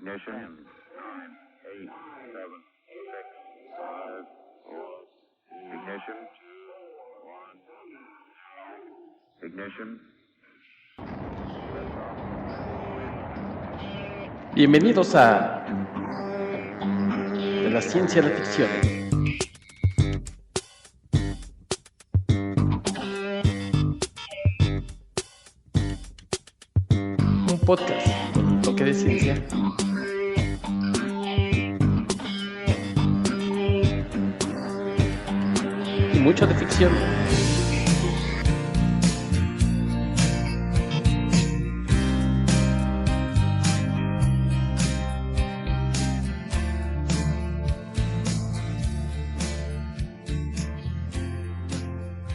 Ignition. 10, 9, 8, 7, 6, 5, 4. Ignition. 1. Ignition. Bienvenidos a De la Ciencia a la Ficción. Un podcast con un toque de ciencia y mucho de ficción.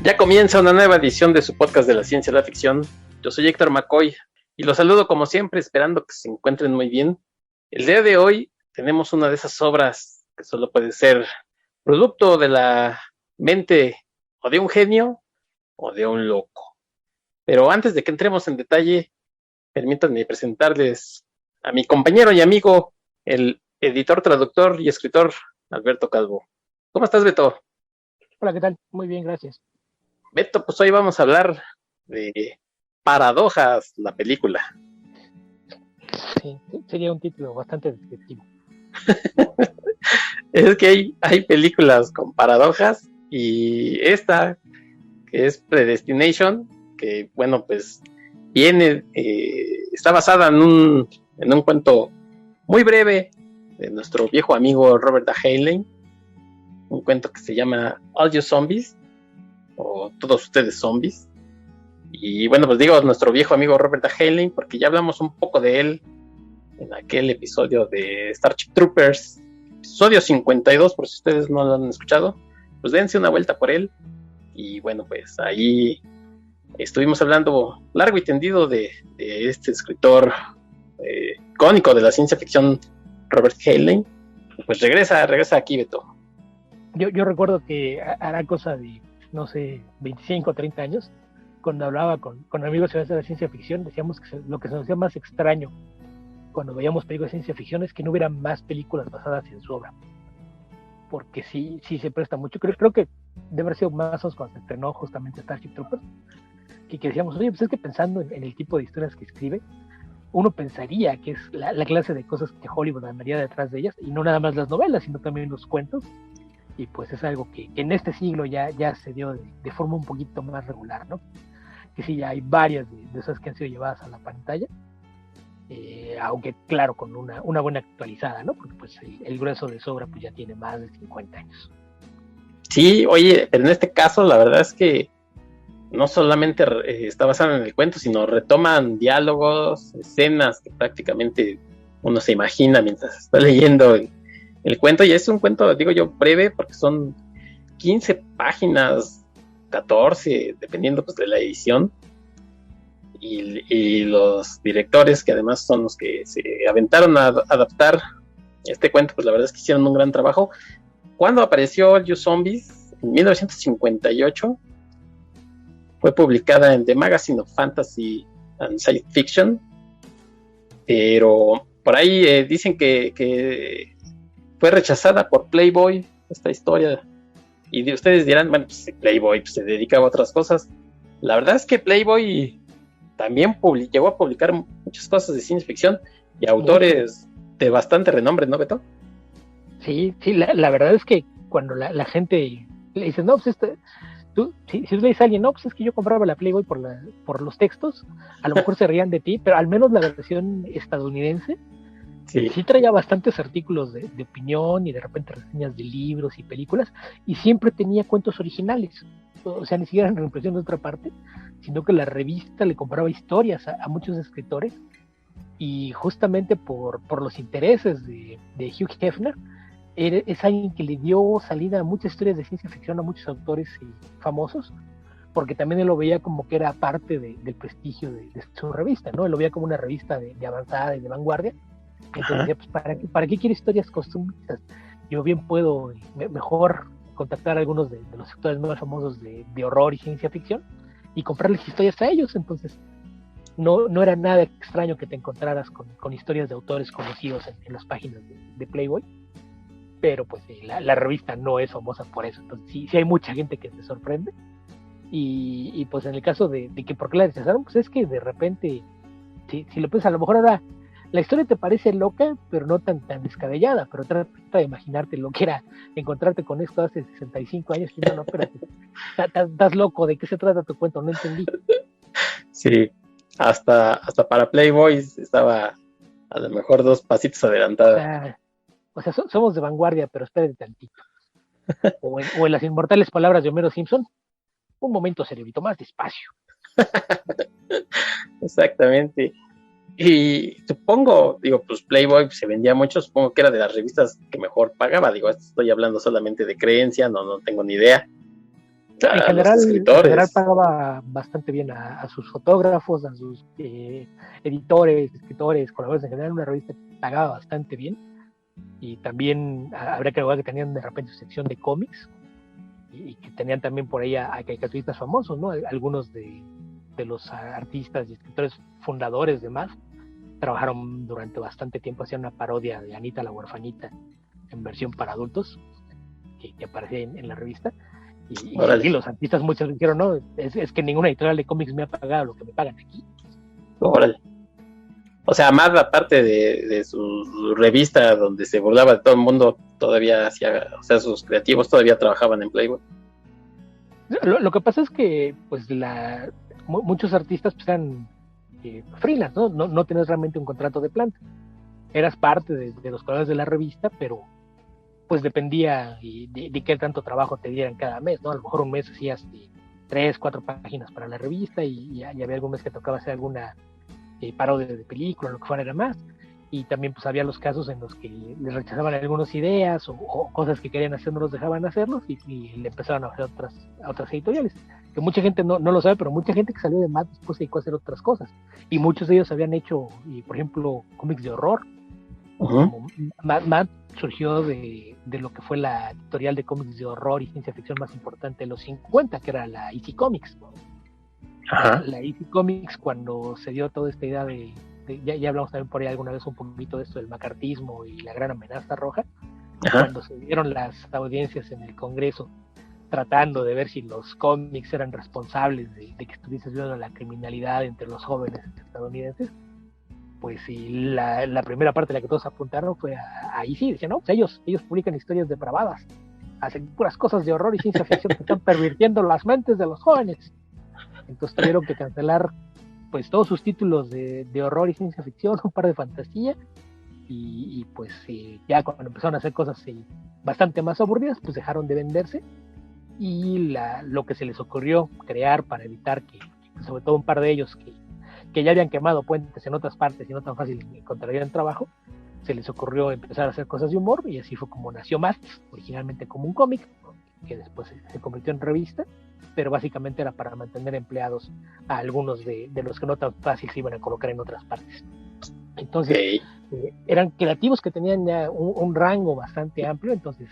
Ya comienza una nueva edición de su podcast de la ciencia y la ficción. Yo soy Héctor McCoy y los saludo como siempre, esperando que se encuentren muy bien. El día de hoy tenemos una de esas obras que solo puede ser producto de la mente o de un genio o de un loco. Pero antes de que entremos en detalle, permítanme presentarles a mi compañero y amigo, el editor, traductor y escritor Alberto Calvo. ¿Cómo estás, Beto? Hola, ¿qué tal? Muy bien, gracias. Beto, pues hoy vamos a hablar de Paradojas, la película. Sí, sería un título bastante descriptivo. Es que hay películas con paradojas y esta, que es Predestination, que bueno, pues viene, está basada en un cuento muy breve de nuestro viejo amigo Robert A. Heinlein, un cuento que se llama All You Zombies, o Todos Ustedes Zombies. Y bueno, pues digo nuestro viejo amigo Robert A. Heinlein porque ya hablamos un poco de él en aquel episodio de Starship Troopers, episodio 52, por si ustedes no lo han escuchado, pues dense una vuelta por él. Y bueno, pues ahí estuvimos hablando largo y tendido de este escritor icónico de la ciencia ficción, Robert Heinlein. Pues regresa aquí, Beto. Yo recuerdo que hará cosa de, no sé, 25 o 30 años, cuando hablaba con amigos de la ciencia ficción, decíamos que lo que se nos hacía más extraño cuando veíamos películas de ciencia ficción es que no hubiera más películas basadas en su obra. Porque sí se presta mucho. Creo que debe haber sido más o menos cuando se estrenó justamente Starship Troopers, que decíamos, oye, pues es que pensando en el tipo de historias que escribe, uno pensaría que es la clase de cosas que Hollywood andaría detrás de ellas, y no nada más las novelas, sino también los cuentos. Y pues es algo que en este siglo ya se dio de forma un poquito más regular, ¿no? Que sí, ya hay varias de esas que han sido llevadas a la pantalla, aunque claro, con una buena actualizada, ¿no? Porque pues el grueso de su obra pues ya tiene más de 50 años. Sí, oye, pero en este caso la verdad es que no solamente está basado en el cuento, sino retoman diálogos, escenas que prácticamente uno se imagina mientras está leyendo el cuento, y es un cuento, digo yo, breve, porque son 15 páginas, 14, dependiendo pues de la edición, y los directores, que además son los que se aventaron a adaptar este cuento, pues la verdad es que hicieron un gran trabajo. Cuando apareció All You Zombies, en 1958, fue publicada en The Magazine of Fantasy and Science Fiction, pero por ahí dicen que fue rechazada por Playboy, esta historia, y ustedes dirán, bueno, pues Playboy pues, se dedica a otras cosas. La verdad es que Playboy también llegó a publicar muchas cosas de ciencia ficción y autores de bastante renombre, ¿no, Beto? Sí, la verdad es que cuando la gente le dice, no, pues si tú le dices a alguien, no, pues es que yo compraba la Playboy por los textos, a lo mejor se rían de ti, pero al menos la versión estadounidense sí traía bastantes artículos de opinión y de repente reseñas de libros y películas, y siempre tenía cuentos originales, o sea, ni siquiera en reimpresión de otra parte, sino que la revista le compraba historias a muchos escritores, y justamente por los intereses de Hugh Hefner, es alguien que le dio salida a muchas historias de ciencia ficción a muchos autores famosos, porque también él lo veía como que era parte del prestigio de su revista, ¿no? Él lo veía como una revista de avanzada y de vanguardia. Entonces decía, pues ¿para qué quiere historias costumbristas? Yo bien puedo mejor contactar a algunos de los sectores más famosos de horror y ciencia ficción y comprarles historias a ellos. Entonces no era nada extraño que te encontraras con historias de autores conocidos en las páginas de Playboy, pero pues la revista no es famosa por eso, entonces sí hay mucha gente que se sorprende, y pues en el caso de que por qué la rechazaron, pues es que de repente, si lo piensas, a lo mejor ahora la historia te parece loca, pero no tan descabellada, pero trata de imaginarte lo que era encontrarte con esto hace 65 años, y no, espérate, estás loco, ¿de qué se trata tu cuento? No entendí. Sí, hasta para Playboy estaba a lo mejor 2 pasitos adelantada. O sea, somos de vanguardia, pero espérate tantito. O en las inmortales palabras de Homero Simpson, un momento, cerebrito, más despacio. Exactamente. Y supongo, digo, pues Playboy se vendía mucho, supongo que era de las revistas que mejor pagaba. Digo, estoy hablando solamente de creencia, no tengo ni idea. En A los general escritores. pagaba bastante bien a sus fotógrafos, a sus editores, escritores, colaboradores. En general, una revista pagaba bastante bien. Y también habría que recordar que tenían de repente su sección de cómics, y que tenían también por ahí a caricaturistas famosos, ¿no? Algunos de los artistas y escritores fundadores de MAD trabajaron durante bastante tiempo, hacían una parodia de Anita la huerfanita en versión para adultos, que aparecía en la revista. Y sí, los artistas muchos dijeron, no, es que ninguna editorial de cómics me ha pagado lo que me pagan aquí. Órale. O sea, más la parte de su revista donde se burlaba de todo el mundo, todavía hacía, o sea, sus creativos todavía trabajaban en Playboy. Lo que pasa es que pues muchos artistas pues eran freelance, no tenías realmente un contrato de planta. Eras parte de los colores de la revista, pero pues dependía de qué tanto trabajo te dieran cada mes, ¿no? A lo mejor un mes hacías 3, 4 páginas para la revista, y había algún mes que tocaba hacer alguna parodia de película, lo que fuera, era más. Y también pues había los casos en los que les rechazaban algunas ideas o cosas que querían hacer, no los dejaban hacerlos, y le empezaban a hacer a otras editoriales, que mucha gente no lo sabe, pero mucha gente que salió de MAD después se dedicó a hacer otras cosas, y muchos de ellos habían hecho, por ejemplo, cómics de horror. Como MAD surgió de lo que fue la editorial de cómics de horror y ciencia ficción más importante de los 50, que era la EC Comics. La EC Comics, cuando se dio toda esta idea ya hablamos también por ahí alguna vez un poquito de esto del macartismo y la gran amenaza roja. Cuando se dieron las audiencias en el Congreso tratando de ver si los cómics eran responsables de que estuviese viendo la criminalidad entre los jóvenes estadounidenses, pues sí, la primera parte de la que todos apuntaron fue ahí sí, decían, no, pues ellos publican historias depravadas, hacen puras cosas de horror y ciencia ficción que están pervirtiendo las mentes de los jóvenes. Entonces tuvieron que cancelar pues todos sus títulos de horror y ciencia ficción, un par de fantasía, y pues ya cuando empezaron a hacer cosas bastante más aburridas, pues dejaron de venderse, y lo que se les ocurrió crear para evitar que sobre todo un par de ellos que ya habían quemado puentes en otras partes y no tan fácil encontrarían trabajo, se les ocurrió empezar a hacer cosas de humor, y así fue como nació MAD, originalmente como un cómic, que después se convirtió en revista, pero básicamente era para mantener empleados a algunos de los que no tan fácil se iban a colocar en otras partes. Entonces, eran creativos que tenían ya un rango bastante amplio, entonces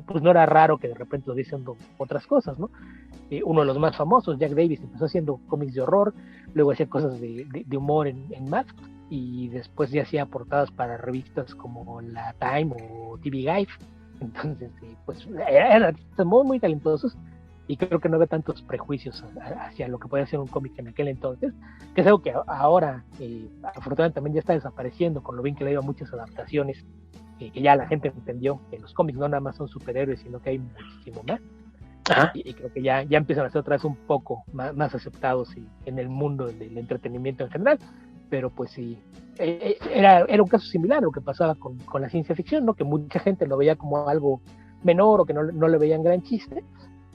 pues no era raro que de repente lo dicen otras cosas, ¿no? Uno de los más famosos, Jack Davis, empezó haciendo cómics de horror, luego hacía cosas de humor en MAD, y después ya hacía portadas para revistas como la Time o TV Guide. Entonces, pues eran artistas muy, muy talentosos, y creo que no había tantos prejuicios hacia lo que podía ser un cómic en aquel entonces, que es algo que ahora afortunadamente también ya está desapareciendo, con lo bien que le ha ido a muchas adaptaciones, que ya la gente entendió que los cómics no nada más son superhéroes, sino que hay muchísimo más. Y creo que ya empiezan a ser otra vez un poco más aceptados en el mundo del entretenimiento en general. Pero pues sí, era un caso similar a lo que pasaba con la ciencia ficción, ¿no? Que mucha gente lo veía como algo menor, o que no le veían gran chiste,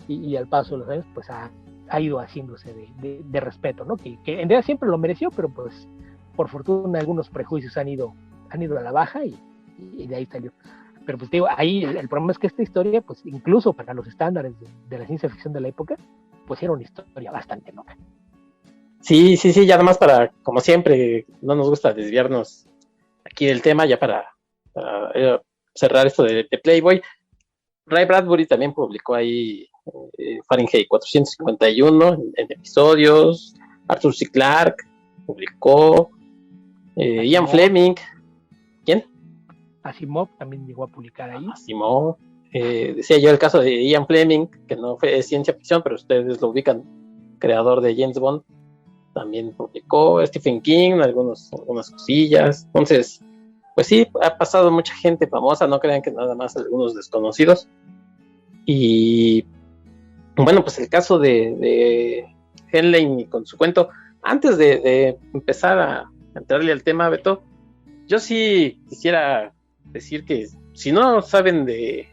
y al paso de los años pues ha ido haciéndose de respeto, ¿no? Que en realidad siempre lo mereció, pero pues por fortuna algunos prejuicios han ido a la baja, y de ahí salió. Pero pues digo, ahí el problema es que esta historia, pues incluso para los estándares de la ciencia ficción de la época, pues era una historia bastante loca. Sí, ya nada más para, como siempre, no nos gusta desviarnos aquí del tema, ya para cerrar esto de Playboy. Ray Bradbury también publicó ahí Fahrenheit 451 en episodios, Arthur C. Clarke, publicó Ian Asimov. Fleming. ¿Quién? Asimov también llegó a publicar ahí. Asimov. Decía yo el caso de Ian Fleming, que no fue ciencia ficción, pero ustedes lo ubican, creador de James Bond. También publicó Stephen King, algunas cosillas. Entonces, pues sí, ha pasado mucha gente famosa, no crean que nada más algunos desconocidos. Y bueno, pues el caso de Henley con su cuento. Antes de empezar a entrarle al tema, Beto, yo sí quisiera decir que si no saben de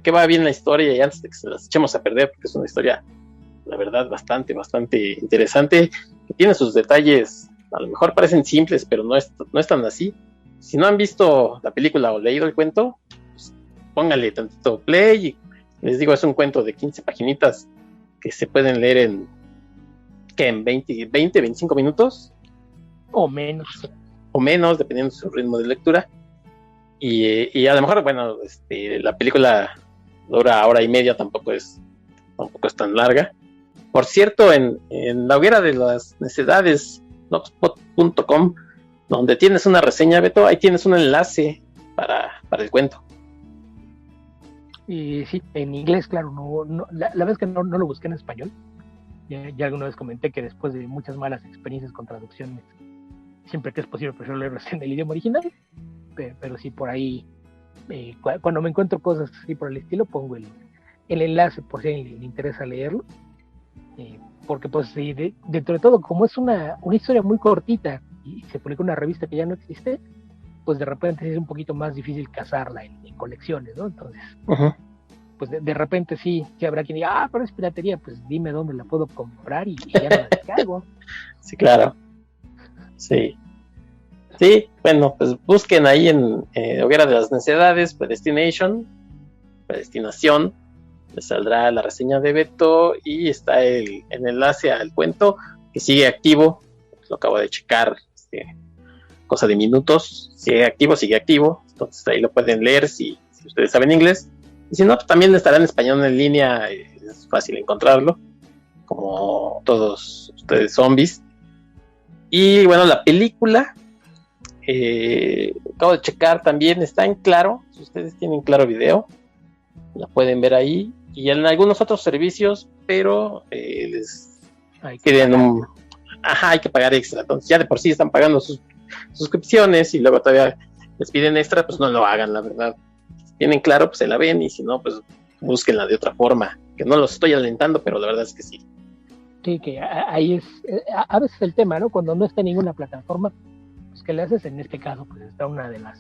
qué va bien la historia y antes de que se las echemos a perder, porque es una historia, la verdad, bastante interesante, que tiene sus detalles, a lo mejor parecen simples, pero no es tan así. Si no han visto la película o leído el cuento, pues pónganle tantito play y les digo, es un cuento de 15 paginitas que se pueden leer en 25 minutos O menos. o menos, dependiendo de su ritmo de lectura. Y a lo mejor, bueno, la película dura hora y media, tampoco es tan larga. Por cierto, en la hoguera de las necedades, blogspot.com, donde tienes una reseña, Beto, ahí tienes un enlace para el cuento. Y sí, en inglés, claro, la verdad es que no lo busqué en español. Ya alguna vez comenté que después de muchas malas experiencias con traducciones, siempre que es posible prefiero leerlos en el idioma original, pero sí por ahí, cuando me encuentro cosas así por el estilo, pongo el enlace por si a alguien le interesa leerlo, porque pues sí, dentro de todo, como es una historia muy cortita y se publicó en una revista que ya no existe, pues de repente es un poquito más difícil cazarla en colecciones, ¿no? Entonces, pues de repente sí habrá quien diga, pero es piratería, pues dime dónde la puedo comprar y ya no la descargo. Sí, claro. Sí, bueno, pues busquen ahí en Hoguera de las Necedades, Predestinación, les saldrá la reseña de Beto y está el enlace al cuento que sigue activo, lo acabo de checar, cosa de minutos, sigue activo, entonces ahí lo pueden leer si ustedes saben inglés, y si no, pues también estará en español en línea, es fácil encontrarlo, como todos ustedes zombies. Y bueno, la película, acabo de checar también, está en Claro, si ustedes tienen Claro Video, la pueden ver ahí, y en algunos otros servicios, pero les piden hay que pagar extra, entonces ya de por sí están pagando sus suscripciones y luego todavía les piden extra, pues no lo hagan, la verdad. Si tienen Claro, pues se la ven, y si no, pues búsquenla de otra forma, que no los estoy alentando, pero la verdad es que sí. Sí, que ahí es a veces el tema, ¿no? Cuando no está en ninguna plataforma, pues ¿qué le haces? En este caso, pues está una de las,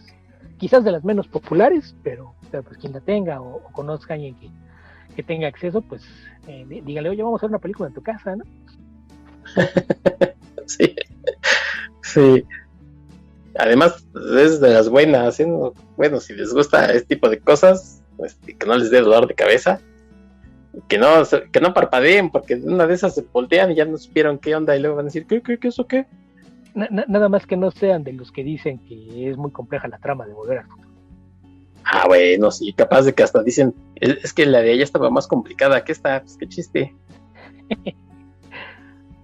quizás de las menos populares, pero pues quien la tenga o conozca a alguien que tenga acceso, pues dígale, oye, vamos a hacer una película en tu casa, ¿no? Sí. Además, es de las buenas, ¿eh? Bueno, si les gusta este tipo de cosas, pues, que no les dé dolor de cabeza, que no parpadeen, porque una de esas se voltean y ya no supieron qué onda y luego van a decir, ¿qué eso qué? Nada más que no sean de los que dicen que es muy compleja la trama de Volver al Futuro. Bueno, sí, capaz de que hasta dicen, es que la de ella estaba más complicada que esta, pues qué chiste.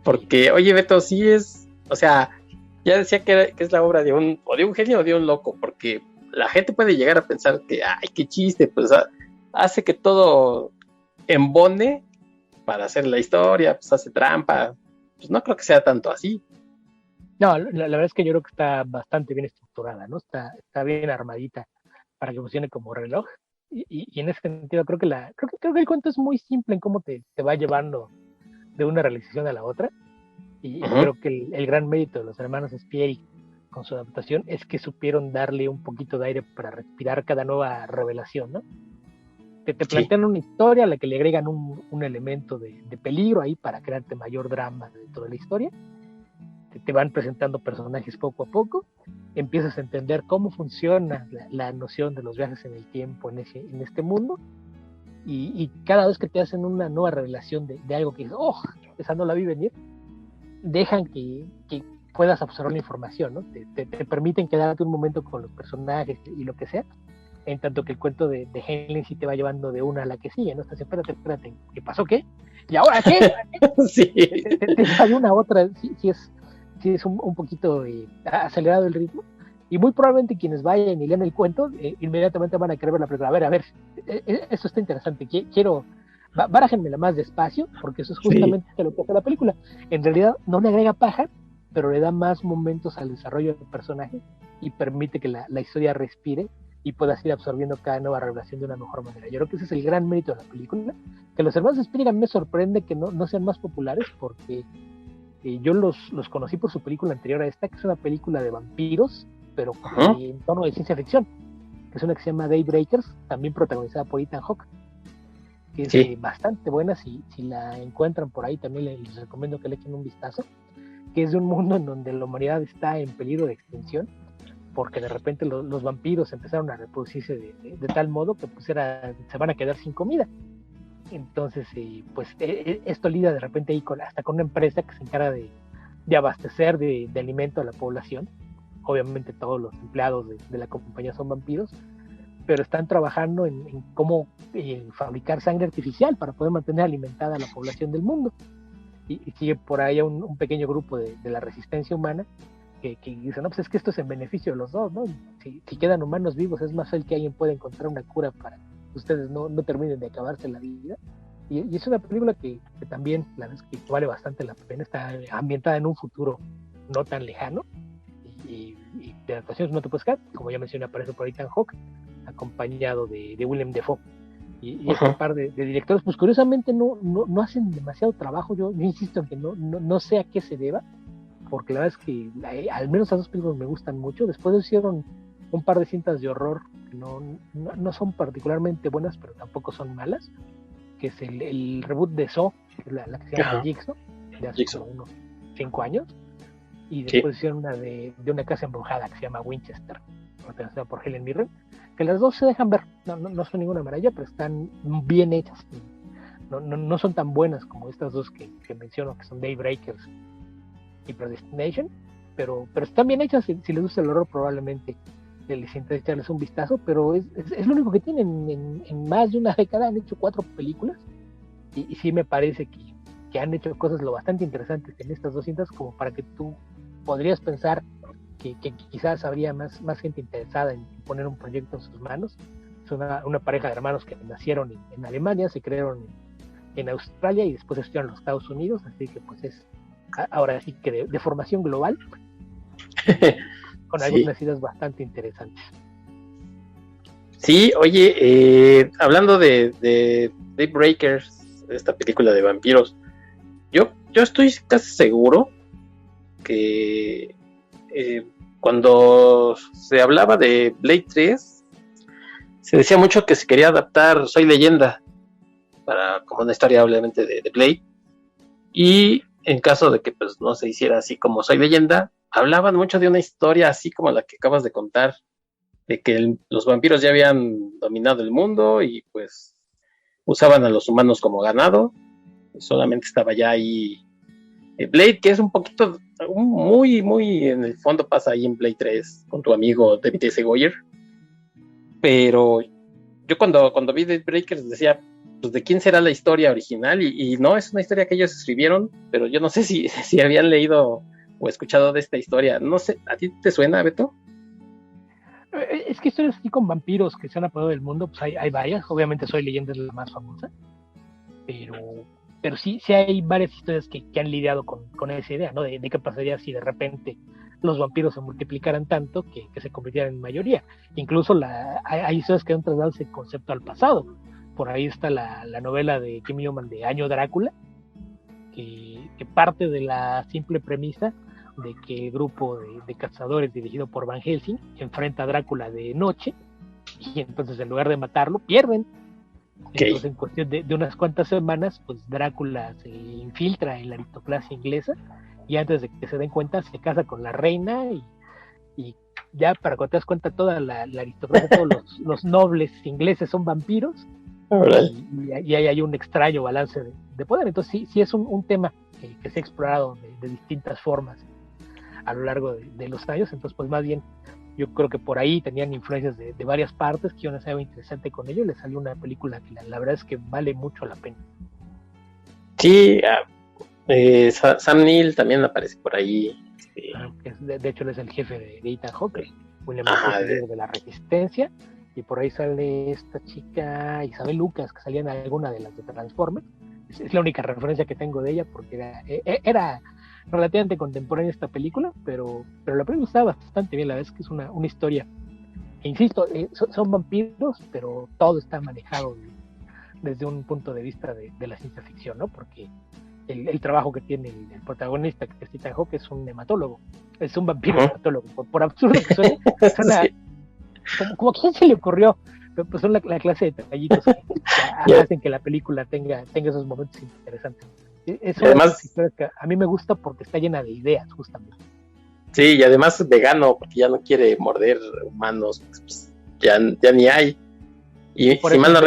Porque, oye, Beto, sí es, o sea, ya decía que es la obra de un genio o de un loco, porque la gente puede llegar a pensar que, ay, qué chiste, pues hace que todo embone para hacer la historia, pues hace trampa, pues no creo que sea tanto así. No, la verdad es que yo creo que está bastante bien estructurada, ¿no? Está bien armadita para que funcione como reloj, y en ese sentido creo que el cuento es muy simple en cómo te va llevando de una realización a la otra, y creo que el gran mérito de los hermanos Spieri con su adaptación es que supieron darle un poquito de aire para respirar cada nueva revelación, ¿no? Te plantean una historia a la que le agregan un elemento de peligro ahí para crearte mayor drama dentro de la historia, te van presentando personajes poco a poco, empiezas a entender cómo funciona la noción de los viajes en el tiempo en este mundo, y cada vez que te hacen una nueva revelación de algo que dices, esa no la vi venir, dejan que puedas absorber la información, ¿no? Te permiten quedarte un momento con los personajes y lo que sea, en tanto que el cuento de Henley sí te va llevando de una a la que sigue, ¿no? Estás, espérate, ¿qué pasó qué? ¿Y ahora qué? Sí. Te sale una otra, sí es sí es un poquito acelerado el ritmo, y muy probablemente quienes vayan y lean el cuento, inmediatamente van a querer ver la película. A ver, esto está interesante, quiero, barájenmela más despacio, porque eso es justamente lo que hace la película. En realidad no le agrega paja, pero le da más momentos al desarrollo del personaje y permite que la historia respire y puedas ir absorbiendo cada nueva revelación de una mejor manera. Yo creo que ese es el gran mérito de la película. Que los hermanos Spinner me sorprende que no sean más populares, porque yo los conocí por su película anterior a esta, que es una película de vampiros, pero en tono de ciencia ficción, que es una que se llama Daybreakers, también protagonizada por Ethan Hawke, que es bastante buena. Si la encuentran por ahí, también les recomiendo que le echen un vistazo, que es de un mundo en donde la humanidad está en peligro de extinción, porque de repente los vampiros empezaron a reproducirse de tal modo que pues se van a quedar sin comida. Entonces, pues esto lidia de repente ahí hasta con una empresa que se encarga de abastecer de alimento a la población. Obviamente todos los empleados de la compañía son vampiros, pero están trabajando en cómo fabricar sangre artificial para poder mantener alimentada a la población del mundo. Y sigue por ahí un pequeño grupo de la resistencia humana que dicen, no, pues es que esto es en beneficio de los dos, ¿no? Si quedan humanos vivos, es más fácil que alguien pueda encontrar una cura para que ustedes no terminen de acabarse la vida. Y es una película que también, la verdad es que vale bastante la pena. Está ambientada en un futuro no tan lejano, y de actuaciones no te puedes quedar, como ya mencioné, aparece por ahí Ethan Hawke, acompañado de Willem Dafoe. Y este par de directores, pues curiosamente no hacen demasiado trabajo. Yo insisto en que no sé a qué se deba, porque la verdad es que al menos esas dos películas me gustan mucho. Después hicieron un par de cintas de horror que no son particularmente buenas, pero tampoco son malas, que es el reboot de Saw, que es la que se llama Jigsaw, de hace como unos 5 años, y después hicieron una de una casa embrujada que se llama Winchester, protagonizada por Helen Mirren, que las dos se dejan ver. No son ninguna maravilla, pero están bien hechas. No son tan buenas como estas dos que menciono, que son Daybreakers y Predestination, pero están bien hechas. Si les gusta el horror, probablemente les interesa echarles un vistazo, pero es lo único que tienen. En más de una década han hecho 4 películas, y sí me parece que han hecho cosas lo bastante interesantes en estas 2 cintas, como para que tú podrías pensar que quizás habría más gente interesada en poner un proyecto en sus manos. Es una pareja de hermanos que nacieron en Alemania, se crearon en Australia y después estuvieron en los Estados Unidos, así que pues es ahora sí que de formación global, con algunas ideas bastante interesantes. Sí, oye, hablando de Daybreakers, esta película de vampiros, yo estoy casi seguro que cuando se hablaba de Blade 3, se decía mucho que se quería adaptar Soy Leyenda como una historia obviamente de Blade, y en caso de que pues no se hiciera así como Soy Leyenda, hablaban mucho de una historia así como la que acabas de contar, de que los vampiros ya habían dominado el mundo y pues usaban a los humanos como ganado, y solamente estaba ya ahí Blade, que es un poquito, muy en el fondo pasa ahí en Blade 3 con tu amigo David S. Goyer. Pero yo cuando vi Daybreakers decía, pues de quién será la historia original, y no, es una historia que ellos escribieron, pero yo no sé si habían leído o escuchado de esta historia. No sé, ¿a ti te suena, Beto? Es que historias así con vampiros que se han apoderado del mundo, pues hay varias. Obviamente Soy Leyenda es la más famosa, pero sí hay varias historias que han lidiado con esa idea, ¿no? De qué pasaría si de repente los vampiros se multiplicaran tanto que se convirtieran en mayoría. Incluso hay historias que han trasladado ese concepto al pasado. Por ahí está la novela de Kim Newman de Año Drácula, que parte de la simple premisa de que el grupo de cazadores dirigido por Van Helsing enfrenta a Drácula de noche, y entonces en lugar de matarlo, pierden. Entonces en cuestión de unas cuantas semanas, pues Drácula se infiltra en la aristocracia inglesa, y antes de que se den cuenta se casa con la reina, y ya para cuando te das cuenta toda la aristocracia, todos los nobles ingleses son vampiros, y ahí hay un extraño balance de poder. Entonces sí es un tema que se ha explorado de distintas formas a lo largo de los años. Entonces pues más bien yo creo que por ahí tenían influencias de varias partes, que iban a ser algo interesante con ello. Le salió una película que la verdad es que vale mucho la pena. Sí, Sam Neill también aparece por ahí. De hecho, él es el jefe de Ethan Hawke, William Ajá, líder de la Resistencia, y por ahí sale esta chica Isabel Lucas, que salía en alguna de las de Transformers. Es la única referencia que tengo de ella, porque era relativamente contemporánea esta película, pero la película está bastante bien. La verdad es que es una historia, e insisto, son vampiros, pero todo está manejado desde un punto de vista de la ciencia ficción, ¿no? Porque el trabajo que tiene el protagonista, que es Ethan Hawke, es un hematólogo, es un vampiro hematólogo, por absurdo que suene, sí. como a quién se le ocurrió, pero pues son la clase de detallitos que hacen que la película tenga esos momentos interesantes. Eso además, es que a mí me gusta porque está llena de ideas, justamente. sí, y además es vegano, porque ya no quiere morder humanos, pues, ya ni hay. Y por si eso mal no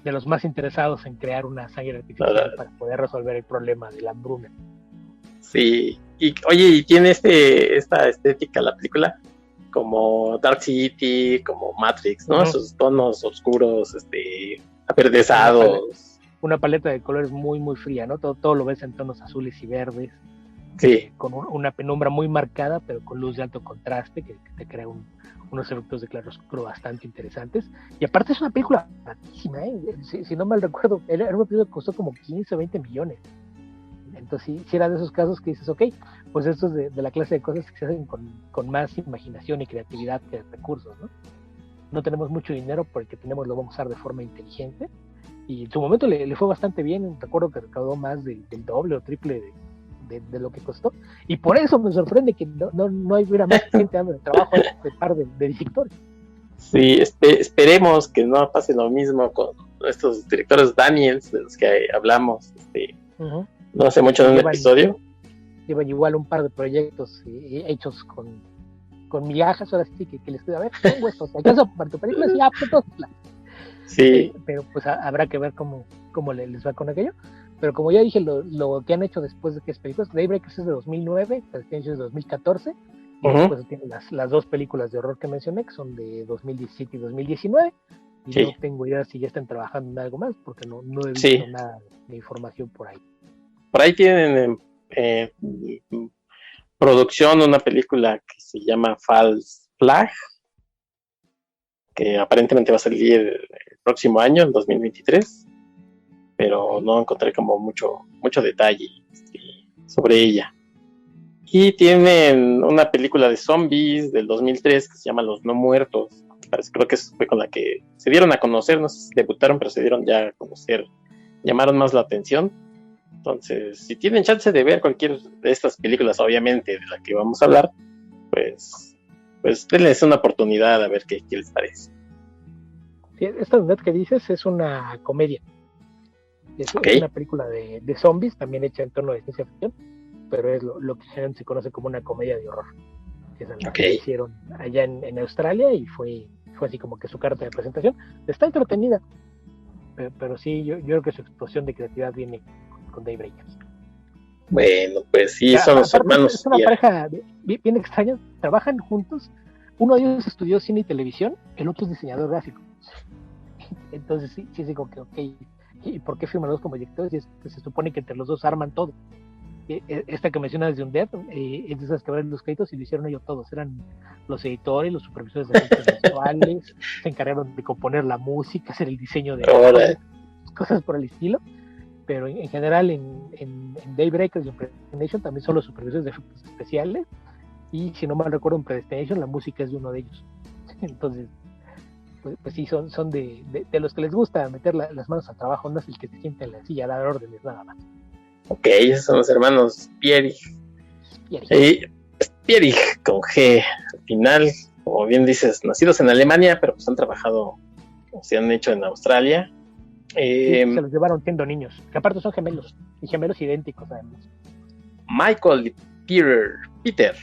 de los más interesados en crear una sangre artificial para poder resolver el problema de la hambruna. Sí, y oye, y tiene esta estética la película, como Dark City, como Matrix, ¿no? Esos tonos oscuros, averdezados. Una paleta de colores muy, muy fría, ¿no? Todo lo ves en tonos azules y verdes. Sí. Con una penumbra muy marcada, pero con luz de alto contraste, que te crea unos efectos de claroscuro bastante interesantes. Y aparte es una película baratísima, ¿eh? Si no mal recuerdo, era una película que costó como 15 o 20 millones. Entonces, si era de esos casos que dices, ok, pues esto es de la clase de cosas que se hacen con más imaginación y creatividad que recursos, ¿no? No tenemos mucho dinero, porque lo vamos a usar de forma inteligente. Y en su momento le fue bastante bien. Recuerdo que recaudó más del doble o triple de lo que costó, y por eso me sorprende que no hubiera más gente dando trabajo a este par de directores. Sí, esperemos que no pase lo mismo con estos directores Daniels, de los que hablamos no hace mucho en un episodio. Llevan igual un par de proyectos hechos con migajas, ahora sí que les estoy a ver, tengo esto, ¿te alcanza para tu película? Sí, pero pues habrá que ver cómo les va con aquello. Pero como ya dije, lo que han hecho después de que es películas, Daybreakers es de 2009, Predestination es de 2014, y después tienen las dos películas de horror que mencioné, que son de 2017 y 2019, y no tengo idea si ya están trabajando en algo más, porque no he visto nada de información por ahí. Por ahí tienen producción una película que se llama False Flag, que aparentemente va a salir el próximo año, en 2023, pero no encontré como mucho detalle sobre ella. Y tienen una película de zombies del 2003 que se llama Los No Muertos. Creo que fue con la que se dieron a conocer, no sé si debutaron, pero se dieron ya a conocer, llamaron más la atención. Entonces, si tienen chance de ver cualquier de estas películas, obviamente, de la que vamos a hablar, pues denles una oportunidad a ver qué les parece. Sí, esta unidad que dices es una comedia. Es una película de zombies, también hecha en torno de ciencia ficción, pero es lo que generalmente se conoce como una comedia de horror. Es la que hicieron allá en Australia, y fue así como que su carta de presentación. Está entretenida, pero sí, yo creo que su explosión de creatividad viene con Daybreakers. Bueno, pues sí, son los hermanos. Es una pareja bien extraña, trabajan juntos. Uno de ellos estudió cine y televisión, el otro es diseñador gráfico. Entonces sí digo que ok, ¿y por qué firman los dos como directores? Y se supone que entre los dos arman todo. Esta que mencionas de Undead es de esas que abren los créditos, y lo hicieron ellos todos. Eran los editores, los supervisores de efectos visuales, se encargaron de componer la música, hacer el diseño de cosas por el estilo. Pero en general en Daybreakers y en Predestination también son los supervisores de efectos especiales, y si no mal recuerdo, en Predestination la música es de uno de ellos. Entonces pues sí, son de los que les gusta meter las manos al trabajo, no es el que se siente en la silla a dar órdenes nada más. Ok, esos son los hermanos Pierich. Pierich con G al final, como bien dices, nacidos en Alemania, pero pues han trabajado, se han hecho en Australia. Se los llevaron siendo niños, que aparte son gemelos, y gemelos idénticos además. Michael y Peter,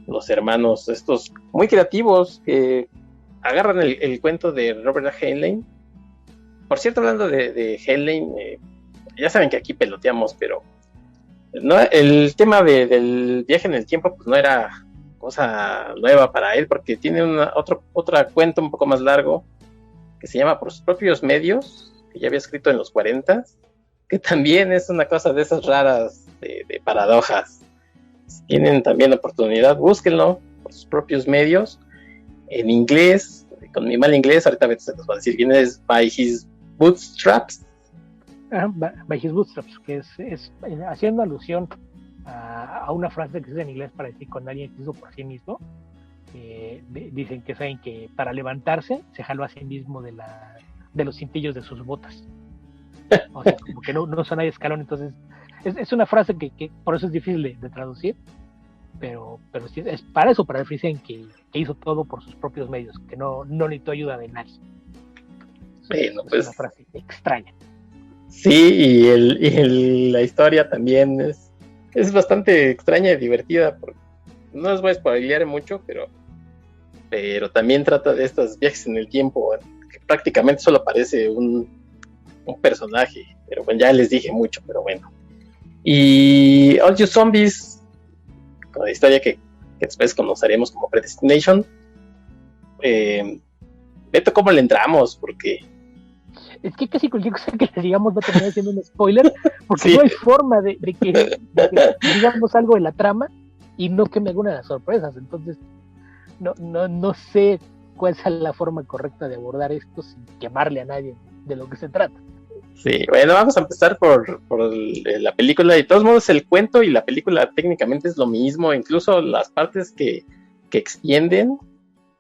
los hermanos estos muy creativos, que agarran el cuento de Robert A. Heinlein. Por cierto, hablando de Heinlein, ya saben que aquí peloteamos, pero el tema del viaje en el tiempo pues no era cosa nueva para él, porque tiene otra cuento un poco más largo que se llama Por sus propios medios, que ya había escrito en los 40, que también es una cosa de esas raras de paradojas. Si tienen también la oportunidad, búsquenlo por sus propios medios, en inglés, con mi mal inglés, ahorita se los va a decir quién es, By His Bootstraps. By His Bootstraps, que es haciendo alusión a una frase que se usa en inglés para decir cuando alguien hizo por sí mismo. Dicen que saben que para levantarse se jaló a sí mismo de los cintillos de sus botas. O sea, como que no son ahí escalón. Entonces es una frase que por eso es difícil de traducir, pero sí, es para eso, para referirse en que hizo todo por sus propios medios, que no necesitó ayuda de nadie. Bueno, es pues, una frase extraña. Sí, y la historia también es bastante extraña y divertida. No les voy a spoilear mucho, pero también trata de estos viajes en el tiempo, que prácticamente solo aparece un personaje, pero bueno, ya les dije mucho, pero bueno. Y All You Zombies, con la historia que después conoceremos como Predestination. Beto, ¿cómo le entramos? Porque es que casi cualquier cosa que les digamos va a terminar siendo un spoiler, porque sí. No hay forma de que digamos algo de la trama y no queme alguna de las sorpresas. Entonces no sé cuál sea la forma correcta de abordar esto sin quemarle a nadie de lo que se trata. Sí, bueno, vamos a empezar por la película. De todos modos, el cuento y la película técnicamente es lo mismo, incluso las partes que extienden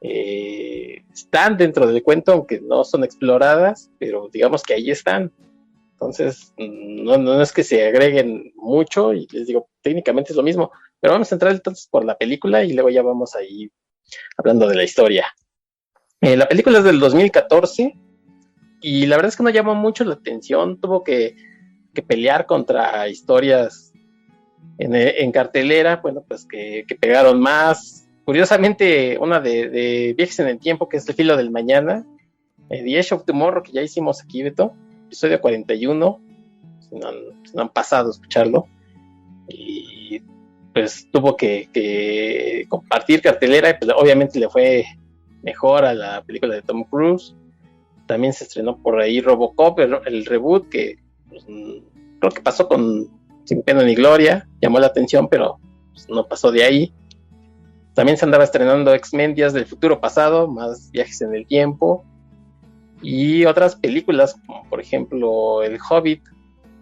están dentro del cuento, aunque no son exploradas, pero digamos que ahí están. Entonces, no es que se agreguen mucho, y les digo, técnicamente es lo mismo, pero vamos a entrar entonces por la película y luego ya vamos a ir hablando de la historia. La película es del 2014 y la verdad es que no llamó mucho la atención, tuvo que pelear contra historias en cartelera, bueno, pues que pegaron más. Curiosamente, una de Viajes en el Tiempo, que es El Filo del Mañana, The Edge of Tomorrow, que ya hicimos aquí, Beto, episodio 41, si no han pasado a escucharlo, y pues tuvo que compartir cartelera, y pues obviamente le fue mejor a la película de Tom Cruise. También se estrenó por ahí Robocop, el reboot, que pues, creo que pasó sin pena ni gloria, llamó la atención, pero pues, no pasó de ahí. También se andaba estrenando X-Men Días del Futuro Pasado, más Viajes en el Tiempo, y otras películas, como por ejemplo El Hobbit,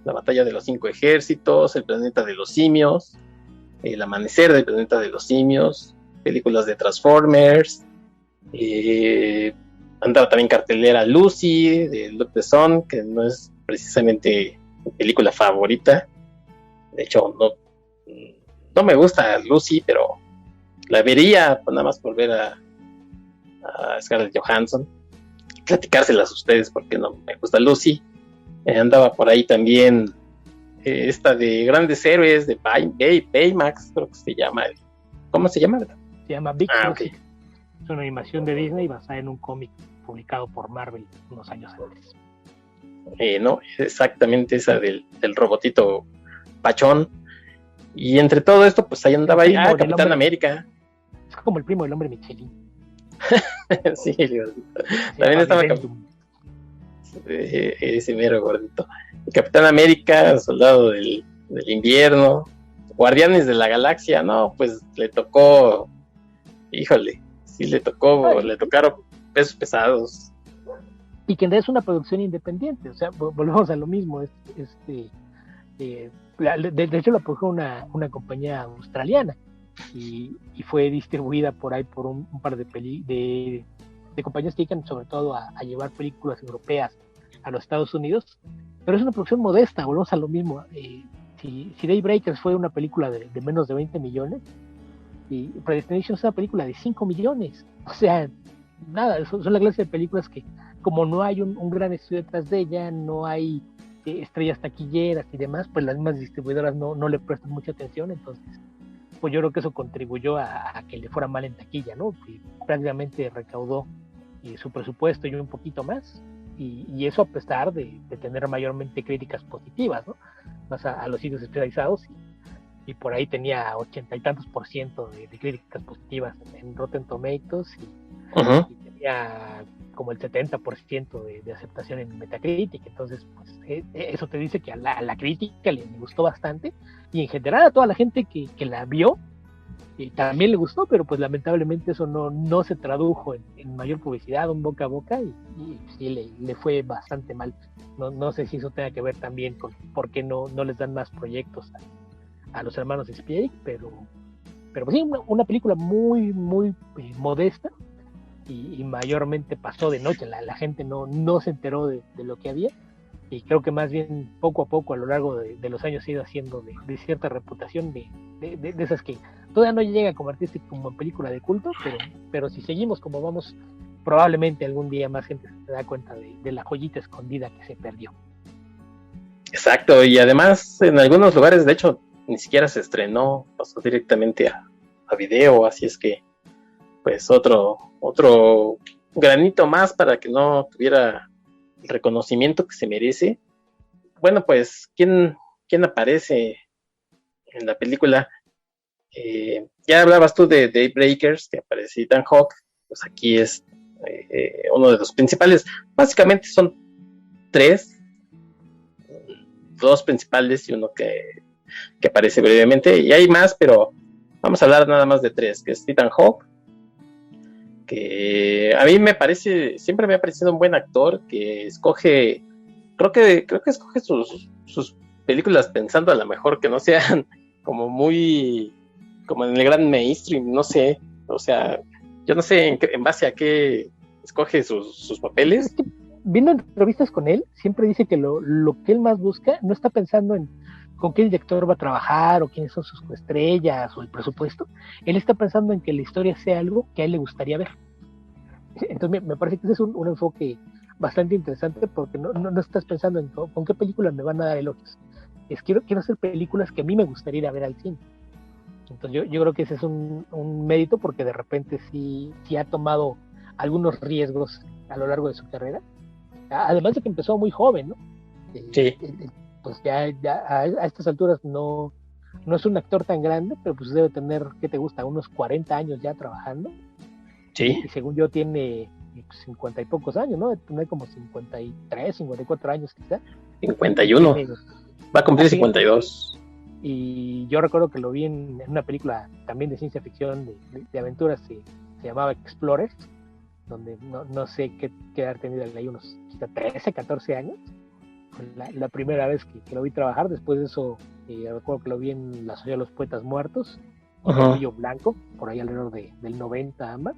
La Batalla de los Cinco Ejércitos, El Planeta de los Simios, El Amanecer del Planeta de los Simios, películas de Transformers, andaba también cartelera Lucy, de Luc Besson, que no es precisamente mi película favorita. De hecho, no me gusta Lucy, pero la vería nada más por ver a Scarlett Johansson. Platicárselas a ustedes porque no me gusta Lucy. Andaba por ahí también esta de Grandes Héroes de Baymax, creo que se llama. ¿Cómo se llama? Se llama Big okay. Es una animación de Disney basada en un cómic publicado por Marvel unos años antes. No, exactamente esa del robotito pachón. Y entre todo esto, pues ahí andaba ahí Capitán América. Es como el primo del hombre Michelin. Sí, también estaba ese mero gordito. Capitán América, Soldado del Invierno, Guardianes de la Galaxia, no, pues le tocó, híjole, sí le tocaron pesos pesados. Y que en realidad es una producción independiente, o sea, volvemos a lo mismo, de hecho la produjo una compañía australiana y fue distribuida por ahí por un par de compañías que dedican sobre todo a llevar películas europeas a los Estados Unidos, pero es una producción modesta, volvemos a lo mismo. Si Daybreakers fue una película de menos de 20 millones, y Predestination es una película de 5 millones, o sea, nada, son la clase de películas que como no hay un gran estudio detrás de ella, no hay estrellas taquilleras y demás, pues las mismas distribuidoras no le prestan mucha atención, entonces pues yo creo que eso contribuyó a que le fuera mal en taquilla, ¿no? Que prácticamente recaudó su presupuesto y un poquito más, y eso a pesar de tener mayormente críticas positivas, ¿no? Más a los sitios especializados, y por ahí tenía 80 y tantos % de críticas positivas en Rotten Tomatoes, y tenía como el 70% de aceptación en Metacritic. Entonces, pues, eso te dice que a la crítica le gustó bastante, y en general a toda la gente que la vio también le gustó, pero pues lamentablemente eso no se tradujo en mayor publicidad, un boca a boca, y sí le fue bastante mal. No sé si eso tenga que ver también con por qué no les dan más proyectos a los hermanos Spierig, pero pues sí, una película muy, muy modesta, y mayormente pasó de noche. La gente no se enteró de lo que había, y creo que más bien poco a poco a lo largo de los años se ha ido haciendo de cierta reputación de esas que todavía no llega a convertirse como película de culto, pero si seguimos como vamos, probablemente algún día más gente se da cuenta de la joyita escondida que se perdió. Exacto, y además en algunos lugares, de hecho, ni siquiera se estrenó, pasó directamente a video, así es que pues otro granito más para que no tuviera el reconocimiento que se merece. Bueno, pues, ¿quién aparece en la película? Ya hablabas tú de Daybreakers, que aparece Ethan Hawke, pues aquí es uno de los principales. Básicamente son 3, 2 principales y uno que aparece brevemente, y hay más, pero vamos a hablar nada más de 3, que es Ethan Hawke, que a mí siempre me ha parecido un buen actor, que escoge, creo que escoge sus películas pensando a lo mejor que no sean como muy, como en el gran mainstream, no sé, o sea, yo no sé en base a qué escoge sus papeles. Es que, viendo entrevistas con él, siempre dice que lo que él más busca, no está pensando en con qué director va a trabajar o quiénes son sus estrellas o el presupuesto. Él está pensando en que la historia sea algo que a él le gustaría ver. Entonces me parece que ese es un enfoque bastante interesante, porque no estás pensando en con qué película me van a dar elogios. Quiero hacer películas que a mí me gustaría ir a ver al cine. Entonces yo creo que ese es un mérito, porque de repente sí ha tomado algunos riesgos a lo largo de su carrera. Además de que empezó muy joven, ¿no? Sí. Pues ya a estas alturas no es un actor tan grande, pero pues debe tener, ¿qué te gusta? Unos 40 años ya trabajando. Sí. Y según yo tiene 50 y pocos años, ¿no? Tiene como 53, 54 años quizá. 51. Va a cumplir 52. Y yo recuerdo que lo vi en una película también de ciencia ficción, de aventuras, se llamaba Explorers, donde no sé qué haber tenido ahí unos quizá 13, 14 años. La primera vez que lo vi trabajar. Después de eso, recuerdo que lo vi en La Sociedad de los Poetas Muertos, Orgullo Blanco, por ahí alrededor del 90 ambas.